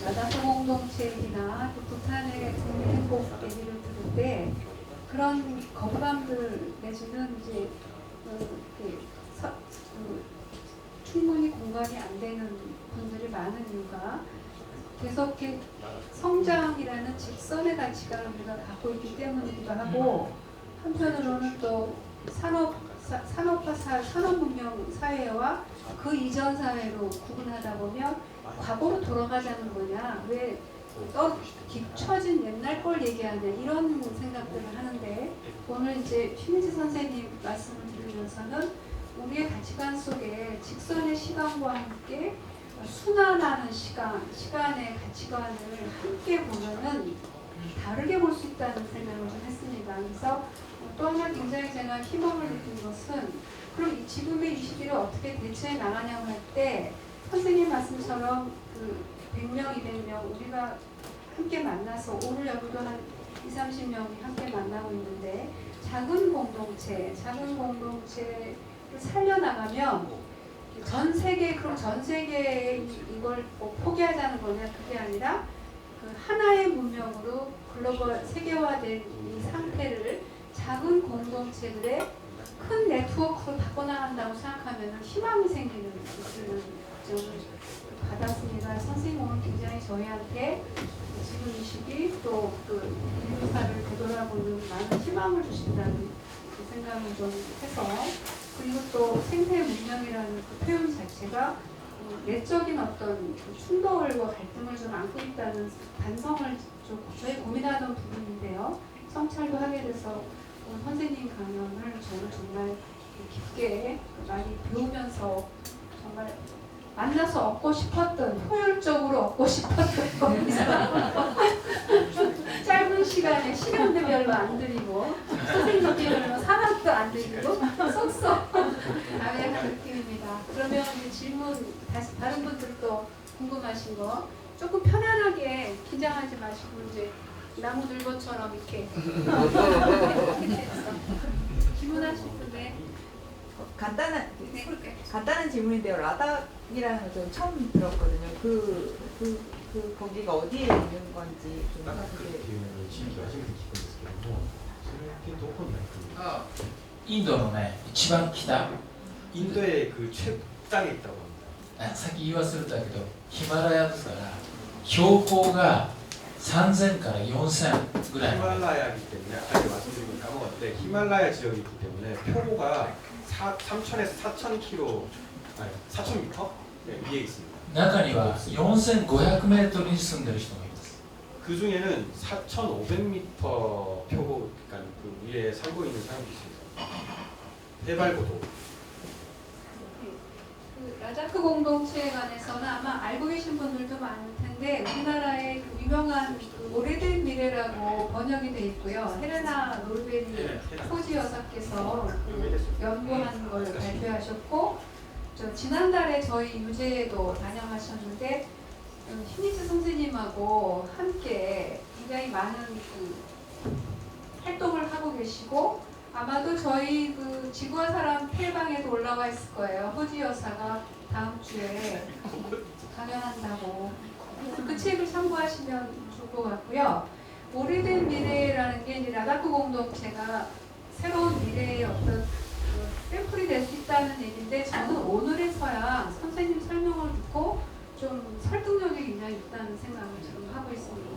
나다소 공동체이나 또 부탄의 국민행복 얘기를 들을 때 그런 거부감들 내지는 이제 충분히 공감이 안 되는 분들이 많은 이유가 계속 성장이라는 직선의 가치관을 우리가 갖고 있기 때문이기도 하고 한편으로는 또 산업화 산업문명 사회와 그 이전 사회로 구분하다 보면 과거로 돌아가자는 거냐 왜 뒤처진 옛날 걸 얘기하냐 이런 생각들을 하는데 오늘 이제 신혜지 선생님 말씀을 들으면서는 우리의 가치관 속에 직선의 시간과 함께 순환하는 시간의 가치관을 함께 보면은 다르게 볼 수 있다는 생각을 좀 했습니다. 그래서 또 하나 굉장히 제가 희망을 느낀 것은 그럼 지금의 이 시기를 어떻게 대처해 나가냐고 할 때 선생님 말씀처럼 그 100명, 200명 우리가 함께 만나서 오늘 여기도 한 20, 30명이 함께 만나고 있는데 작은 공동체를 살려나가면 전 세계에 이걸 뭐 포기하자는 거냐 그게 아니라 그 하나의 문명으로 글로벌 세계화된 이 상태를 작은 공동체들의 큰 네트워크로 바꿔나간다고 생각하면 희망이 생기는 점을 받았습니다. 선생님 오늘 굉장히 저희한테 지금 이 시기 또 그 인류사를 되돌아보는 많은 희망을 주신다는 그 생각을 좀 해서 그리고 또 생태 문명이라는 그 표현 자체가 내적인 어떤 그 충돌과 갈등을 좀 안고 있다는 반성을 좀 저희 고민하던 부분인데요. 성찰도 하게 돼서 선생님 강연을 저는 정말 깊게 많이 배우면서 정말 만나서 얻고 싶었던 효율적으로 얻고 싶었던 겁니다. 짧은 시간에 시간도 별로 안 들이고 선생님께 별로 사람도 안 들이고 쏙쏙 아메리칸 느낌입니다. 그러면 이제 질문 다시 다른 분들도 궁금하신 거 조금 편안하게 긴장하지 마시고 이제 나무늘보처럼 이렇게 질문하실 분에 간단한 네, 그렇게. 간단한 질문인데요. 라닥이라는 걸 좀 처음 들었거든요. 거기가 어디에 있는 건지 좀 ラダックっていう地域を初めて聞くんですけども、それってどこにあるんですか？インドのね一番北、インドへ그 최땅에 있다고 합니다. さっき言わせたけどヒマラヤですから標高が3000から4000ぐらいの 히말라야이기 때문에 아까 말씀드린 걸 까먹었는데 히말라야 지역이 있기 때문에 표고가 3,000에서 4,000km, 아니 4,000m 위에 있습니다. 中には4500メートルに住んでる人もいます。 그 중에는 4,500m 표고, 그러니까 그 위에 살고 있는 사람도 있습니다. 해발고도. 그 라자크 공동체에 관해서는 아마 알고 계신 분들도 많을 텐데 우리나라의 그 유명한 그 오래된 미래라고 번역이 돼 있고요. 헬레나 노르베리 소지 여사께서 그 연구한 걸 발표하셨고 지난달에 저희 유재에도 단양하셨는데 신이츠 선생님하고 함께 굉장히 많은 그 활동을 하고 계시고 아마도 저희 그 지구와 사람 텔방에도 올라와 있을 거예요. 호지 여사가 다음 주에 강연한다고. 그래서 그 책을 참고하시면 좋을 것 같고요. 오래된 미래라는 게 이제 라다크 공동체가 새로운 미래의 어떤 샘플이 될 수 있다는 얘기인데 저는 오늘에서야 선생님 설명을 듣고 좀 설득력이 굉장히 있다는 생각을 지금 하고 있습니다.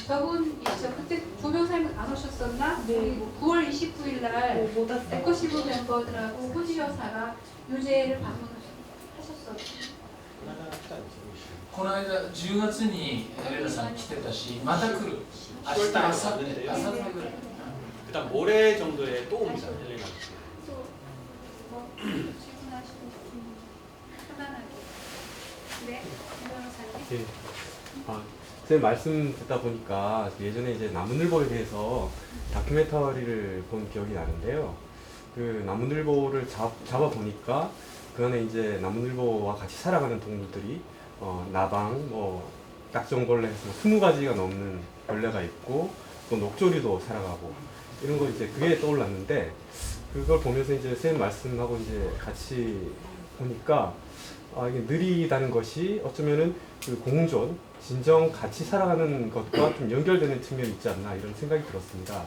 저분이시죠? 그때 두 명 안 오셨었나? 네. 그리고 9월 29일 날 못 왔어요. 에코시브 멤버들하고 호지 여사가 유재를 방문하셨어요. この間10月にエレナさん来てたし、また来る。明日、明後日ぐらい。 그다음 모레 정도에 또 옵니다. 헬레나. 뭐 질문하시고 편안하게. 네, 변호사님. 네. 선생님 말씀 듣다 보니까 예전에 이제 나무늘보에 대해서 다큐멘터리를 본 기억이 나는데요. 그 나무늘보를 잡아 보니까 그 안에 이제 나무늘보와 같이 살아가는 동물들이 나방, 뭐 딱정벌레 해서 20가지가 넘는 벌레가 있고 또 녹조류도 살아가고 이런 거 이제 그게 떠올랐는데 그걸 보면서 이제 선생님 말씀하고 이제 같이 보니까 이게 느리다는 것이 어쩌면은 그 공존, 진정 같이 살아가는 것과 좀 연결되는 측면이 있지 않나 이런 생각이 들었습니다.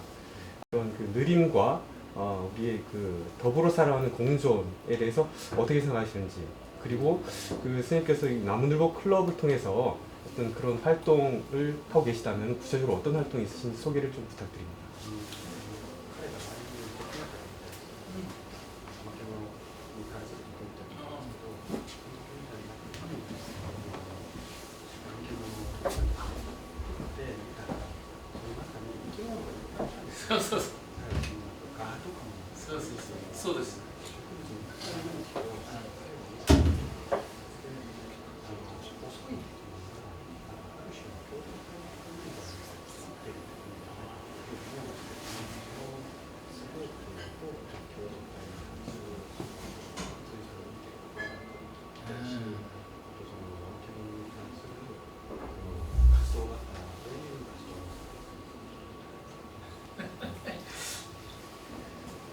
그런 그 느림과 우리의 그 더불어 살아가는 공존에 대해서 어떻게 생각하시는지 그리고 그 선생님께서 이 나무늘보 클럽을 통해서 어떤 그런 활동을 하고 계시다면 구체적으로 어떤 활동이 있으신지 소개를 좀 부탁드립니다.そうです。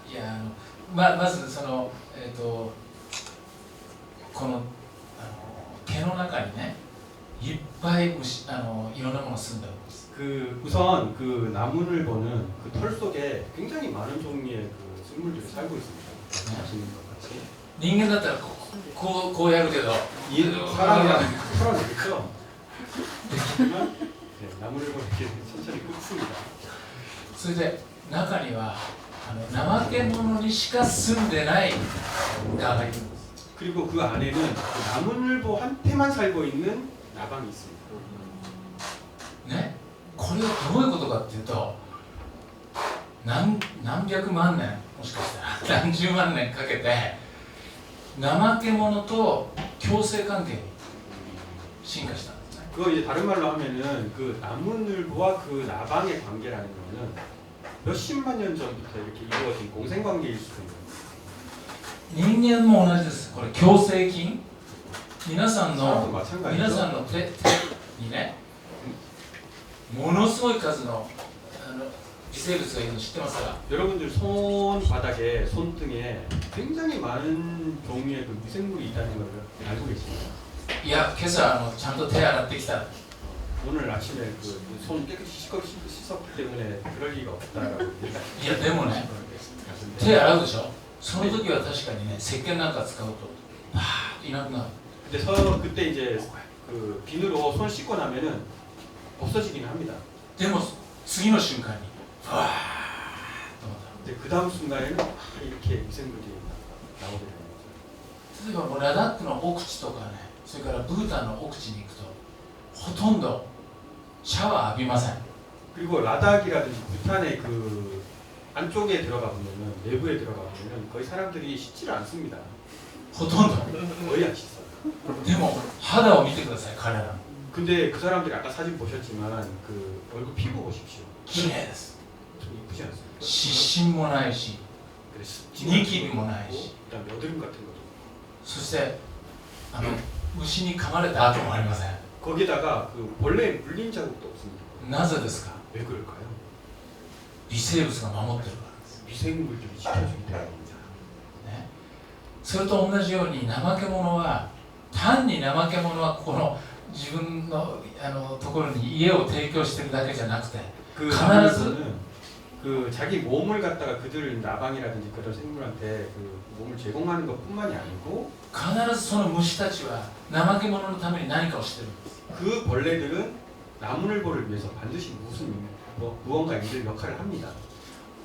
いやまずそのこの毛の中にねいっぱい虫いろんなもの住んでるんです。 그 우선 그 나무늘보는 그 털 속에 굉장히 많은 종류의 그 생물들이 살고 있습니다. 아시는 것 같이. 人間だったらこうやるけど 사람이랑 털어내겠죠. 하지만 네, 나무늘보는 이렇게 천천히 끓습니다. それで中には怠け者にしか住んでない蛾がいるんです。 그리고 그 안에는 그 나무늘보 한테만 살고 있는 나방이 있습니다. ね、これはどういうことかっていうと何百万年もしかしたら何十万年かけて怠け者と共生関係に進化したんですね。 그거 이제 다른 말로 하면은 그 나무늘보와 그 나방의 관계라는 거는 몇십만 년 전부터 이렇게 이루어진 공생관계일 수도 있는. 人間も同じです。これ共生菌。皆さん 사람도 の 마찬가지죠. 皆さんの手にね、ものすごい数の微生物がいるの知ってますか？ 여러분들 손바닥에, 손등에 굉장히 많은 종류의 그 미생물이 있다는 걸 알고 계십니까? いや、今朝ちゃんと手洗ってきた。 오늘 아침에 그 손 깨끗이 씻었기 때문에 그럴 리가 없다라고 いやでもね、手洗うでしょ。その時は確かにね、石鹸なんか使うとパーッといなくなる。 근데 그때 이제 그 비누로 손 씻고 나면은 없어지긴 합니다. でも次の瞬間にふわーっとまた。 근데 그 다음 순간에는 이렇게 미생물들이 나오게 되는 거죠. 例えばもうラダックの奥地とかね、それからブータンの奥地に行くとほとんどシャワー浴びません。 그리고 라닥이라든지 부탄의 그 안쪽에 들어가 보면은 내부에 들어가 보면은 거의 사람들이 씻지를 않습니다. ほとんど。 거의 안 씻어요. でも肌を見てください、彼ら。 근데 그 사람들이 아까 사진 보셨지만 그 얼굴 피부 보십시오. 綺麗です。 좀 이쁘지 않습니까? 湿疹もないし、 그래서 니키비 모나이시. 그다음 여드름 같은 것도. そして虫に噛まれた跡もありません。 거기다가 그 벌레에 물린 자국도 없습니다. なぜですか？ 왜 그럴까요? 微生物が守ってるからです。 미생물들이 지켜주기 때문입니다. ね、それと同じように怠け者は単に怠け者はこの自分のところに家を提供してるだけじゃなくて 그 가나라스? 나무는 그 자기 몸을 갖다가 그들 나방이라든지 그런 생물한테 그 몸을 제공하는 것뿐만이 아니고 必ずその虫たちは怠け者のために何かをしてるんです。 그 벌레들은 나무늘보를 위해서 반드시 무언가 일을 역할을 합니다.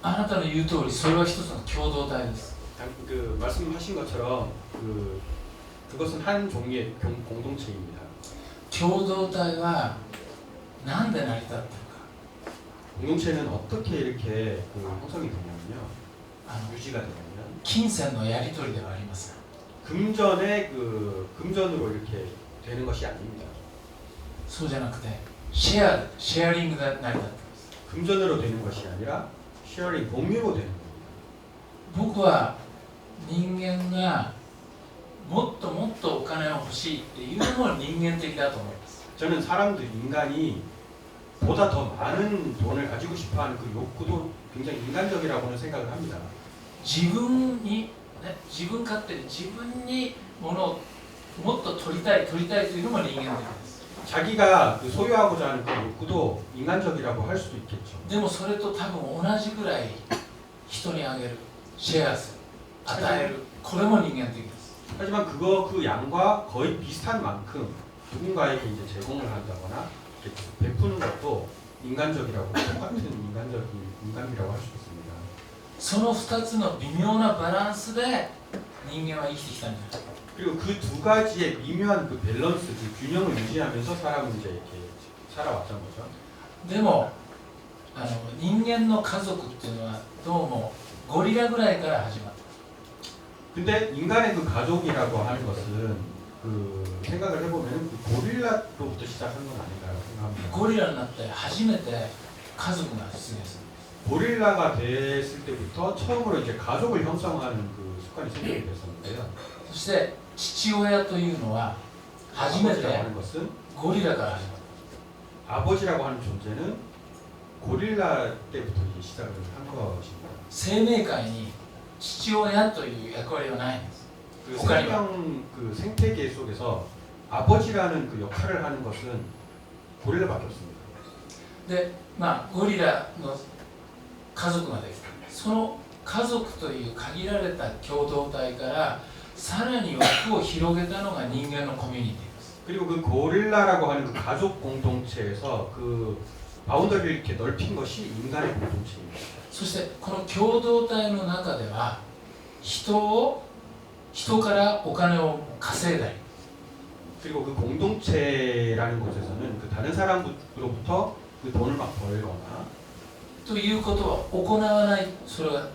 あなたの言う通りそれは一つの共同体です。 그 말씀하신 것처럼 그것은 한 종류의 공동체입니다. 共同体は何で成り立ってるか。 공동체는 어떻게 이렇게 그 형성이 되냐면요. 유지가 되냐면 金銭のやり取りではありません。 금전으로 이렇게 되는 것이 아닙니다. そうじゃなくてシェアリングが成り立っています。 금전으로 되는 것이 아니라 쉐어링 공유로 되는 겁니다. 僕は人間がもっともっとお金を欲しいっていうのも人間的だと思います。 저는 사람들 인간이 보다 더 많은 돈을 가지고 싶어하는 그 욕구도 굉장히 인간적이라고는 생각을 합니다. 自分に、ね、自分勝手に自分にものをもっと取りたいというのも人間的です。 자기가 그 소유하고자 하는 그 욕구도 인간적이라고 할 수도 있겠죠. でもそれと多分同じぐらい人にあげる、シェアする、与える、これも人間的です。 하지만 그 양과 거의 비슷한 만큼 누군가에게 이제 제공을 한다거나 이렇게 베푸는 것도 인간적이라고 똑같은 인간이라고 할 수 있습니다. その2つの微妙なバランスで人間は生きてきたんじゃないか。 그리고 그 두 가지의 미묘한 그 밸런스, 그 균형을 유지하면서 사람은 이제 이렇게 살아왔던 거죠. でも人間の家族っていうのはどうもゴリラぐらいから始まった。 근데 인간의 그 가족이라고 하는 것은 그 생각을 해보면 그 고릴라로부터 시작한 건 아닌가요? 생각합니다. ゴリラになって初めて家族が出現する。 고릴라가 됐을 때부터 처음으로 이제 가족을 형성하는 그 습관이 생기게 됐었는데요. そして父親というのは初めて 아버지라고 하는 것은 ゴリラから始まる。 아버지라고 하는 존재는 고릴라 때부터 이제 시작을 한 것입니다. 生命界に父親という役割はないんです。 그 오카리마. 생명 그 생태계 속에서 아버지라는 그 역할을 하는 것은 고릴라밖에 없습니다. で、ゴリラの家族ができた。その家族という限られた共同体からさらに枠を広げたのが人間のコミュニティです。 그리고 그 고릴라라고 하는 그 가족 공동체에서 그 바운더리를 이렇게 넓힌 것이 인간의 공동체입니다. そしてこの共同体の中では人からお金を稼いだり 그리고 그 공동체라는 곳에서는 그 다른 사람으로부터 그 돈을 막 벌거나 ということは行わない、それが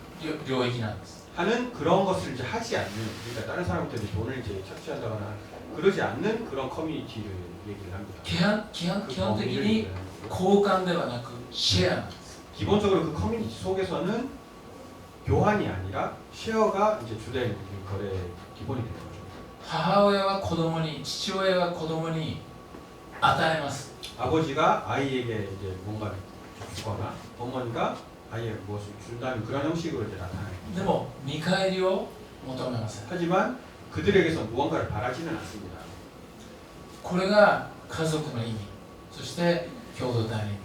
領域なんです。 하는 그런 것을 이제 하지 않는, 그러니까 다른 사람한테 이제 돈을 이제 착취한다거나 그러지 않는 그런 커뮤니티를 얘기를 합니다. 基本的に交換ではなくシェアなんです。 기본적으로 그 커뮤니티 속에서는 교환이 아니라 쉐어가 이제 주된 거래 기본이 되는 거죠. 母親は子供に、父親は子供に与えます。 아버지가 아이에게 이제 뭔가를 주거나 어머니가 아예 무엇을 준다는 그런 형식으로 이제 나타나요. でも見返りを求めません。 하지만 그들에게서 무언가를 바라지는 않습니다. これが家族の意味、そして共同体の意味。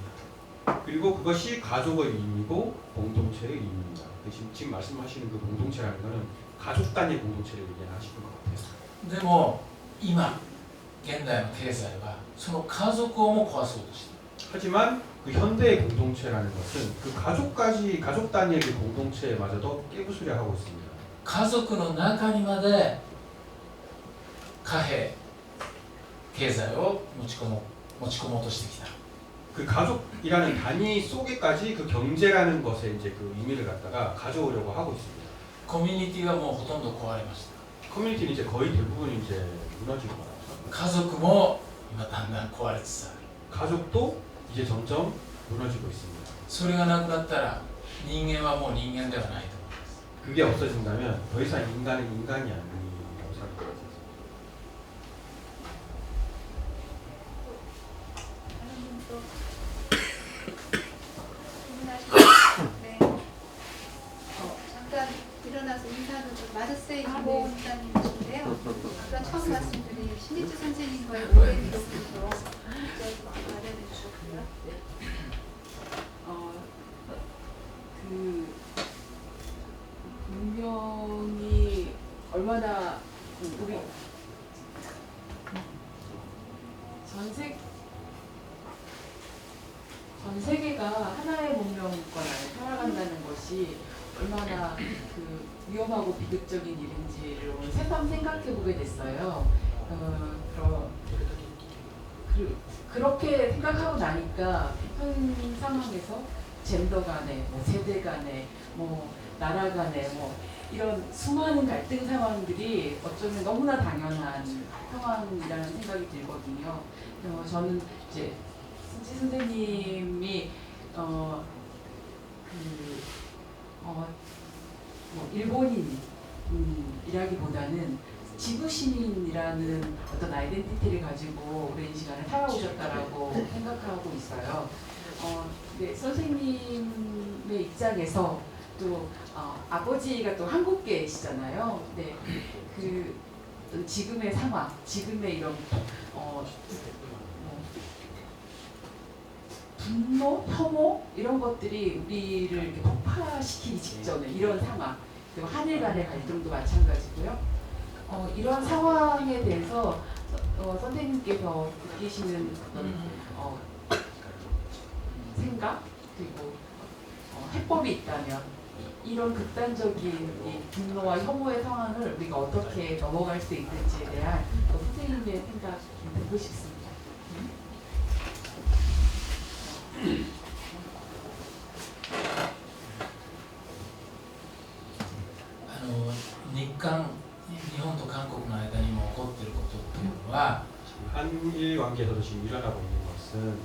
그리고 그것이 가족의 의미고 공동체의 의미입니다. 지금 말씀하시는 그 공동체라는 것은 가족 단위 공동체를 얘기하시는 것 같아요. でも今現代の経済はその家族をも壊そうとしている。 하지만 그 현대의 공동체라는 것은 그 가족 단위의 그 공동체마저도 깨부수려 하고 있습니다. 家族の中にまで貨幣経済を持ち込もうとしてきた。 그 가족이라는 단위 속에까지 그 경제라는 것에 이제 그 의미를 갖다가 가져오려고 하고 있습니다. コミュニティはもうほとんど壊れました。 커뮤니티는 이제 거의 대부분 이제 무너지고 말았죠. 家族も今だんだん壊れつつある。 가족도 이제 점점 무너지고 있습니다. それがなくなったら人間はもう人間ではないと思います。 그게 없어진다면 더 이상 인간은 인간이 아니라고 생각합니다. 네. 잠깐 일어나서 인사는 좀 마르세이 교회장님이신데요. 아까 처음 말씀드린 신희주 선생님과의 오래 기록부터 마련해 주셨고요. 그 문명이 얼마나 우리 전 세계가 하나의 문명권 안에 살아간다는 것이 얼마나 그 위험하고 비극적인 일인지를 오늘 새삼 생각해 보게 됐어요. 그렇게 생각하고 나니까 현 상황에서 젠더 간에, 세대 간에, 나라 간에 이런 수많은 갈등 상황들이 어쩌면 너무나 당연한 상황이라는 생각이 들거든요. 저는 이제 승지 선생님이 일본인이라기보다는 지구 시민이라는 어떤 아이덴티티를 가지고 오랜 시간을 살아오셨다라고 생각하고 있어요. 네, 선생님의 입장에서 또 아버지가 또 한국계시잖아요. 네, 그 지금의 상황, 지금의 이런 분노, 혐오 이런 것들이 우리를 이렇게 폭파시키기 직전에 이런 상황, 그리고 하늘 간의 갈등도 마찬가지고요. 이런 상황에 대해서 선생님께서 느끼시는 생각 그리고 해법이 있다면 이런 극단적인 이 분노와 혐오의 상황을 우리가 어떻게 넘어갈 수 있는지에 대한 선생님의 생각 듣고 싶습니다. 日本と韓国の間にも起こっていることっていうのは 한일 관계에서도 지금 일어나고 있는 것은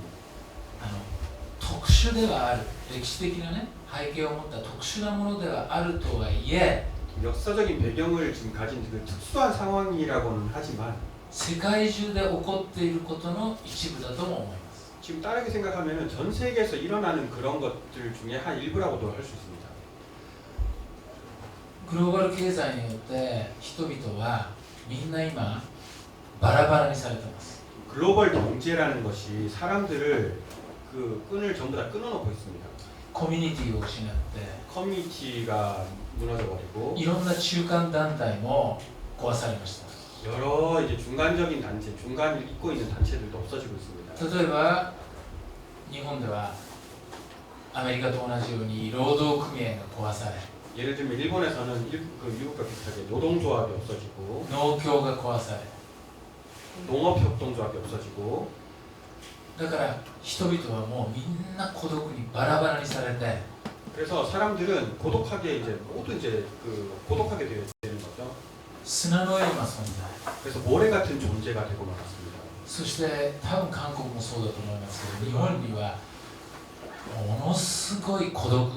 特殊ではある歴史的なね背景を持った特殊なものではあるとはいえ 역사적인 배경을 지금 가진 그 특수한 상황이라고는 하지만 世界中で起こっていることの一部だとも思います。 지금 다르게 생각하면은 전 세계에서 일어나는 그런 것들 중에 한 일부라고도 할 수 있습니다. グローバル経済によって人々はみんな今バラバラにされてます。 글로벌 경제라는 것이 사람들을 그 끈을 전부 다 끊어놓고 있습니다. コミュニティを失って 커뮤니티가 무너져버리고 いろんな中間団体も壊されました。 여러 이제 중간적인 단체, 중간을 잇고 있는 단체들도 없어지고 있습니다. 例えば日本ではアメリカと同じように労働組合が壊され 예를 들면 일본에서는 미국과 비슷하게 노동조합이 없어지고 農協が壊され 농업협동조합이 없어지고 だから人々はもうみんな孤独にバラバラにされて 그래서 사람들은 고독하게 이제 모두 이제 그 고독하게 되는 거죠. 砂のような存在 그래서 모래 같은 존재가 되고 말았습니다. そして多分韓国もそうだと思いますけど日本にはものすごい孤独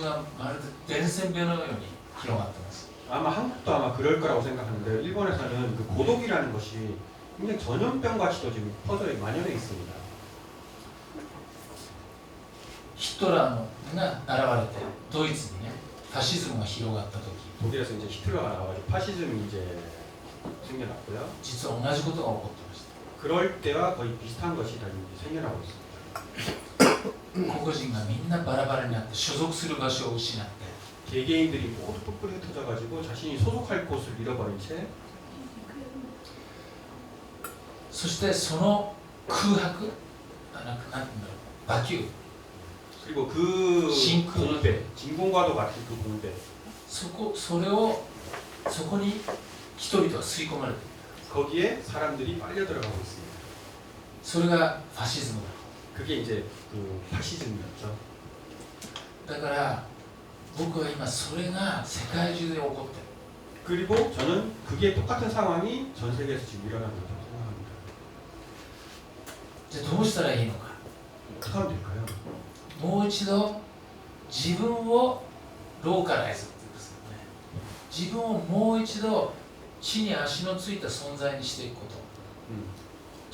がまるで伝染病のように広がってます。 아마 한국도 아마 그럴 거라고 생각하는데 일본에서는 그 고독이라는 것이 굉장히 전염병 같이도 지금 퍼져 만연해 있습니다. ヒトラーが現れてドイツにねファシズムが広がった時 독일에서 이제 히틀러가 나와가지고 파시즘이 이제 생겨났고요. 実は同じことが起こってました 그럴 때와 거의 비슷한 것이 다 이제 생겨나고 있습니다. 個々人がみんなバラバラになって所属する場所を失って 개개인들이 모두 뿔뿔이 흩어져가지고 자신이 소속할 곳을 잃어버린 채 そしてその空白なんて言うんだろうバキュー 그리고 그 싱크. 공배, 진공과도 같은 그 공배 それをそこに人々は吸い込まれている 거기에 사람들이 빨려 들어가고 있습니다. それがファシズム 그게 이제 그 파시즘이었죠. だだから僕は今それが世界中で起こってる 그리고 저는 그게 똑같은 상황이 전 세계에서 지금 일어나고 있다고 생각합니다. じゃあどうしたらいいのか 어떻게 하면 될까요? もう一度自分をローカライズって言うんですよね自分をもう一度地に足のついた存在にしていくこと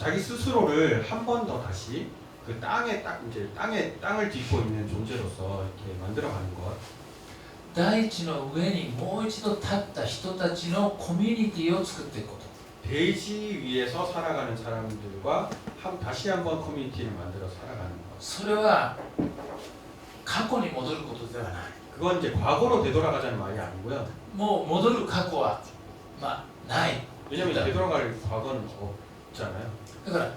자기 스스로를 한 번 더 다시 그 땅에 땅을 딛고 있는 존재로서 이렇게 만들어가는 것. 大地の上にもう一度立った人たちのコミュニティを作っていくこと 대지 위에서 살아가는 사람들과 다시 한번 커뮤니티를 만들어 살아가는 것. それは過去に戻ることではない 그건 이제 과거로 되돌아가자는 말이 아니고요. もう戻る過去はない 왜냐면 되돌아갈 과거는 없잖아요. だから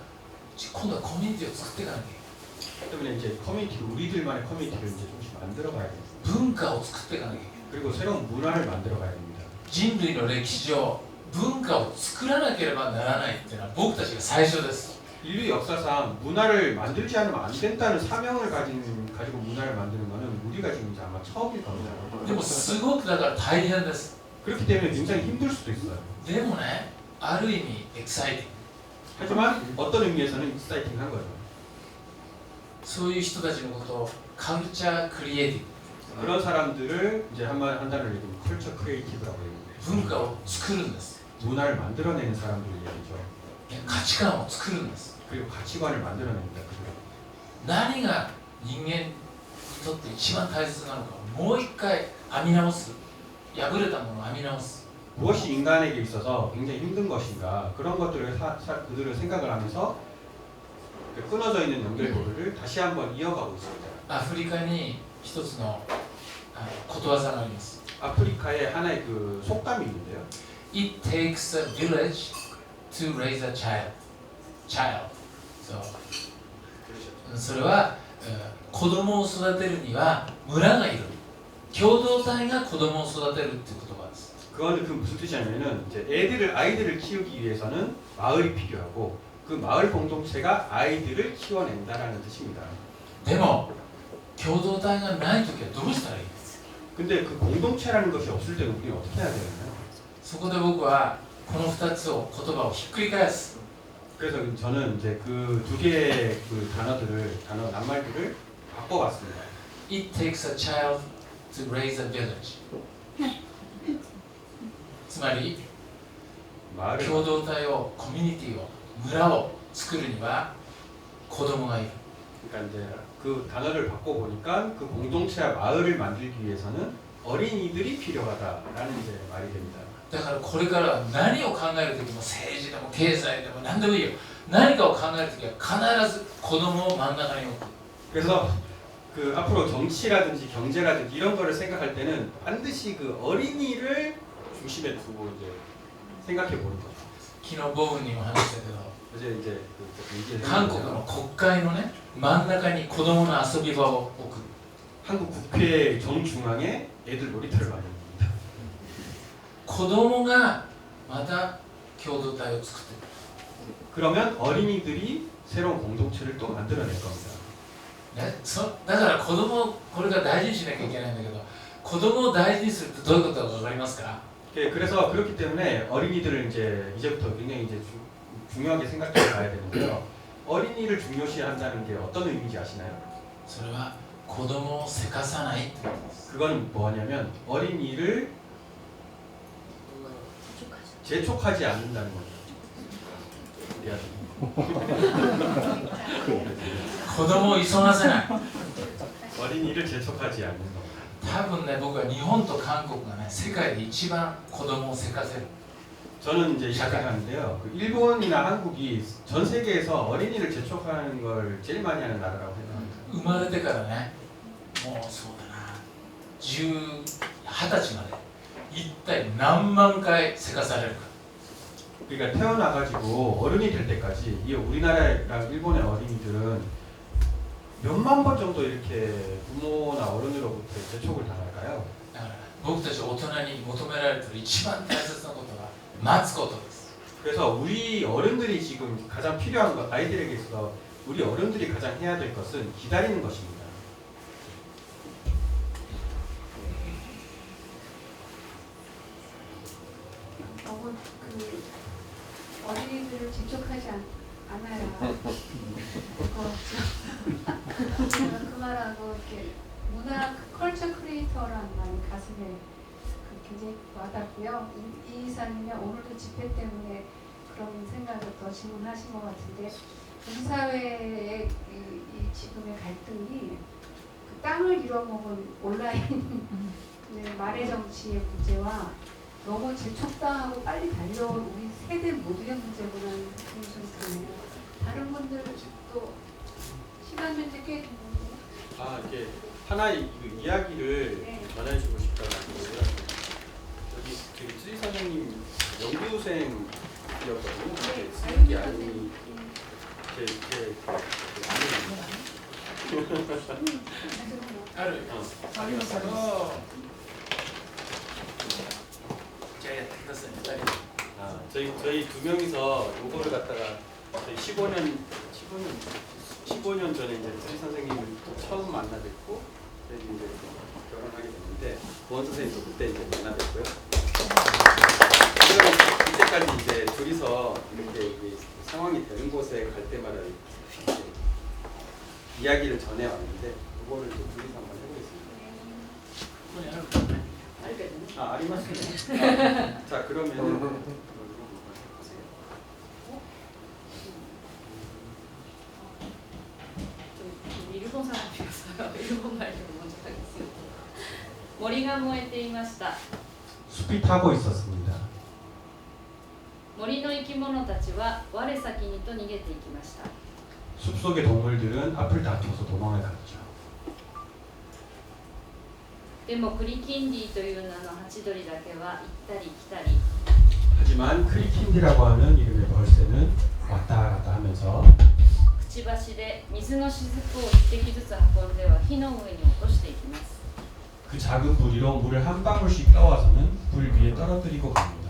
今度はコミュニティを作っていかなきゃい 때문에 이제 커뮤니티 우리들만의 커뮤니티를 이제 조금씩 만들어 가야 돼요. けない文化を作っていかなきゃいけない 그리고 새로운 문화를 만들어 가야 됩니다. 人類の歴史上文化を作らなければならないっていうのは僕たちが最初です 인류 역사상 문화를 만들지 않으면 안 된다는 사명을 가지고 문화를 만드는 거는 우리가 지금 이제 아마 처음일 겁니다. でもすごくだから大変です 그렇기 때문에 굉장히 힘들 수도 있어요. でもねある意味エキサイティング 하지만 어떤 의미에서는 익사이팅한 거죠. そういう人たちのことをカルチャークリエイティ 그런 사람들을 이제 한 단어를 얘기하면 컬처 크리에이티브라고 얘기합니다. ブ文化を作るんです 문화를 만들어내는 사람들 얘기죠. ね価値観を作るんです 그리고 가치관을 만들어냅니다. 何が人間にとって一番大切なのかもう一回編み直す破れたものを編み直す 무엇이 인간에게 있어서 굉장히 힘든 것인가 그런 것들을 그들은 생각을 하면서 그 끊어져 있는 연결고리를 다시 한번 이어가고 있습니다. アフリカに一つのことわざがあります 아프리카에 하나의 그 속담이 있는데요. It takes a village to raise a child. So, それは子供を育てるには村がいる共同体が子供を育てるっていう言葉です 그거는 그 무슨 뜻이냐면은 이제 아이들을 키우기 위해서는 마을이 필요하고 그 마을 공동체가 아이들을 키워낸다라는 뜻입니다. でも共同体がない時はどうしたらいい 근데 그 공동체라는 것이 없을 때는 우리는 어떻게 해야 되나요? そこで僕はこの2つを言葉をひっくり返す 그래서 저는 이제 그 두 개의 그 낱말들을 바꿔봤습니다. It takes a child to raise a village つまり 마을을 共同体をコミュニティを村を作るには子供がいる 그러니까 이제 그 단어를 바꿔보니까 그 공동체와 마을을 만들기 위해서는 어린이들이 필요하다라는 이제 말이 됩니다. だからこれからは何を考える時も政治でも経済でも何でもいいよ何かを考える時は必ず子供を真ん中に置く 그래서 그 앞으로 정치라든지 경제라든지 이런 거를 생각할 때는 반드시 그 어린이를 중심에 두고 이제 생각해 보는 거죠. 昨日ボブにも話したけど 어제 이제 그 얘기를 韓国の国会のね真ん中に子供の遊び場を置く 한국 국회 정중앙에 애들 놀이터를 마련합니다. 子供がまた共同体を作っていく 그러면 어린이들이 새로운 공동체를 또 만들어낼 겁니다. ね、だから子供をこれから大事にしなきゃいけないんだけど子供を大事にするってどういうことか分かりますか 그래서 그렇기 때문에 어린이들을 이제부터 굉장히 이제 중요하게 생각해 봐야 되는데요. 어린이를 중요시한다는 게 어떤 의미인지 아시나요? それは子供をせかさないってことです 그건 뭐냐면 어린이를 재촉하지 않는다는 거죠. 미안합니다. 子供を急がせない 어린이를 재촉하지 않는 것. 多分ね僕は日本と韓国がね世界で一番子供をせかせる 저는 이제 이렇게 생각하는데요. 그 일본이나 한국이 전 세계에서 어린이를 재촉하는 걸 제일 많이 하는 나라라고 생각합니다. 生まれてからねもうそうだな20歳まで一体何万回せかされるか 그러니까 태어나가지고 어른이 될 때까지 이 우리나라랑 일본의 어린이들은 몇만 번 정도 이렇게 부모나 어른으로부터 재촉을 당할까요? だから僕たち大人に求められている一番大切なことは待つことです 그래서 우리 어른들이 지금 가장 필요한 것, 아이들에게 있어서 우리 어른들이 가장 해야 될 것은 기다리는 것입니다. 너무 그 어린이들을 집착하지 않아요. 제가 그 말하고 이렇게 문화 컬처 크리에이터라는 말이 가슴에 굉장히 와닿고요. 이 이사님은 오늘도 집회 때문에 그런 생각을 더 질문하신 것 같은데 우리 사회의 이 지금의 갈등이 그 땅을 잃어먹은 온라인 말의 정치의 문제와 너무 재촉당하고 빨리 달려온 우리 세대 모두의 문제구나는 생각이 드네요. 다른 분들도 시간 문제 꽤 됐는데. 아, 이렇게 하나의 그 이야기를 네. 전해주고 싶다는 거고요. 여기 그 쯔리 선생님 연구생이었거든요. 네, 쓰기 아니 제あるありますけどじゃあやってください2人 아, 저희 두 명이서 요거를 갖다가 저희 15년 전에 이제 쯔리 선생님을 또 처음 만나 뵙고 저희 이제 결혼하게 됐는데 고원 선생님도 그때 이제 만나 뵙고요. 그때까지 이제 둘이서 이렇게 이게 상황이 되는 곳에 갈 때마다 이렇게 이야기를 전해 왔는데 그거를 또 둘이서 한번 해보겠습니다. ここにあるからね 아, 아리마스네. 자, 그러면은 일본 사람이었어요. 일본말 좀 먼저 하겠습니다. 머리가 燃えていました 숲이 타고 있었습니다. 森の生き物たちは我先にと逃げていきました 숲속의 동물들은 앞을 다투어서 도망을 갔죠. でもクリキンディという名のハチドリだけは行ったり来たり 하지만 크리킨디라고 하는 이름의 벌새는 왔다 갔다 하면서 くちばしで水の雫を一滴ずつ運んでは火の上に落としていきます 그 작은 부리로 물을 한 방울씩 떠와서는 불 위에 떨어뜨리고 갑니다.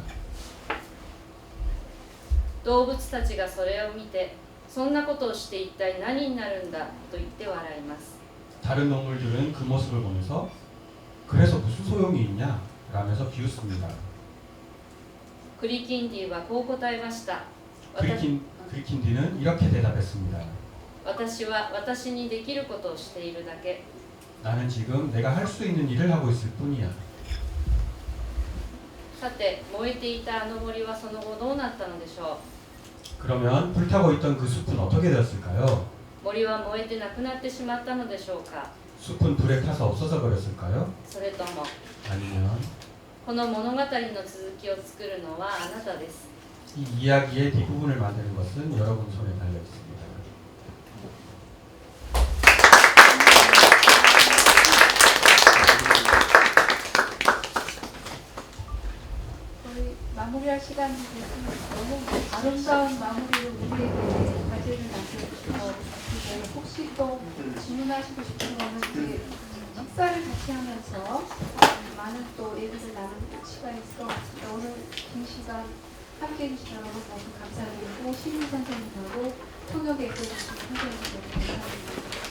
動物たちがそれを見てそんなことをして一体何になるんだと言って笑います 다른 동물들은 그 모습을 보면서 그래서 무슨 소용이 있냐? 라면서 비웃습니다. クリキンディはこう答えました 크리킨디는 이렇게 대답했습니다. 私は私にできることをしているだけ 나는 지금 내가 할 수 있는 일을 하고 있을 뿐이야. さて燃えていたあの森はその後どうなったのでしょ 그러면 불타고 있던 그 숲은 어떻게 되었을까요? う森は燃えてなくなってしまったのでしょうか 숲은 불에 타서 없어져 버렸을까요? それとも 아니면 この物語の続きを作るのはあなたです 이 이야기의 뒷부분을 만드는 것은 여러분 손에 달려 있습니다. 거의 마무리할 시간이 됐으면 너무 아름다운 마무리를 우리에게 과제를 남겨주셔서 혹시 또 질문하시고 싶은 거는 이제 식사를 같이 하면서 많은 또 얘기를 나누는 시간이 있을 것 같습니다. 오늘 긴 시간 함께해 주신 여러분 모두 감사드리고 시민 선생님하고 통역에 해주신 선생님들 감사드립니다.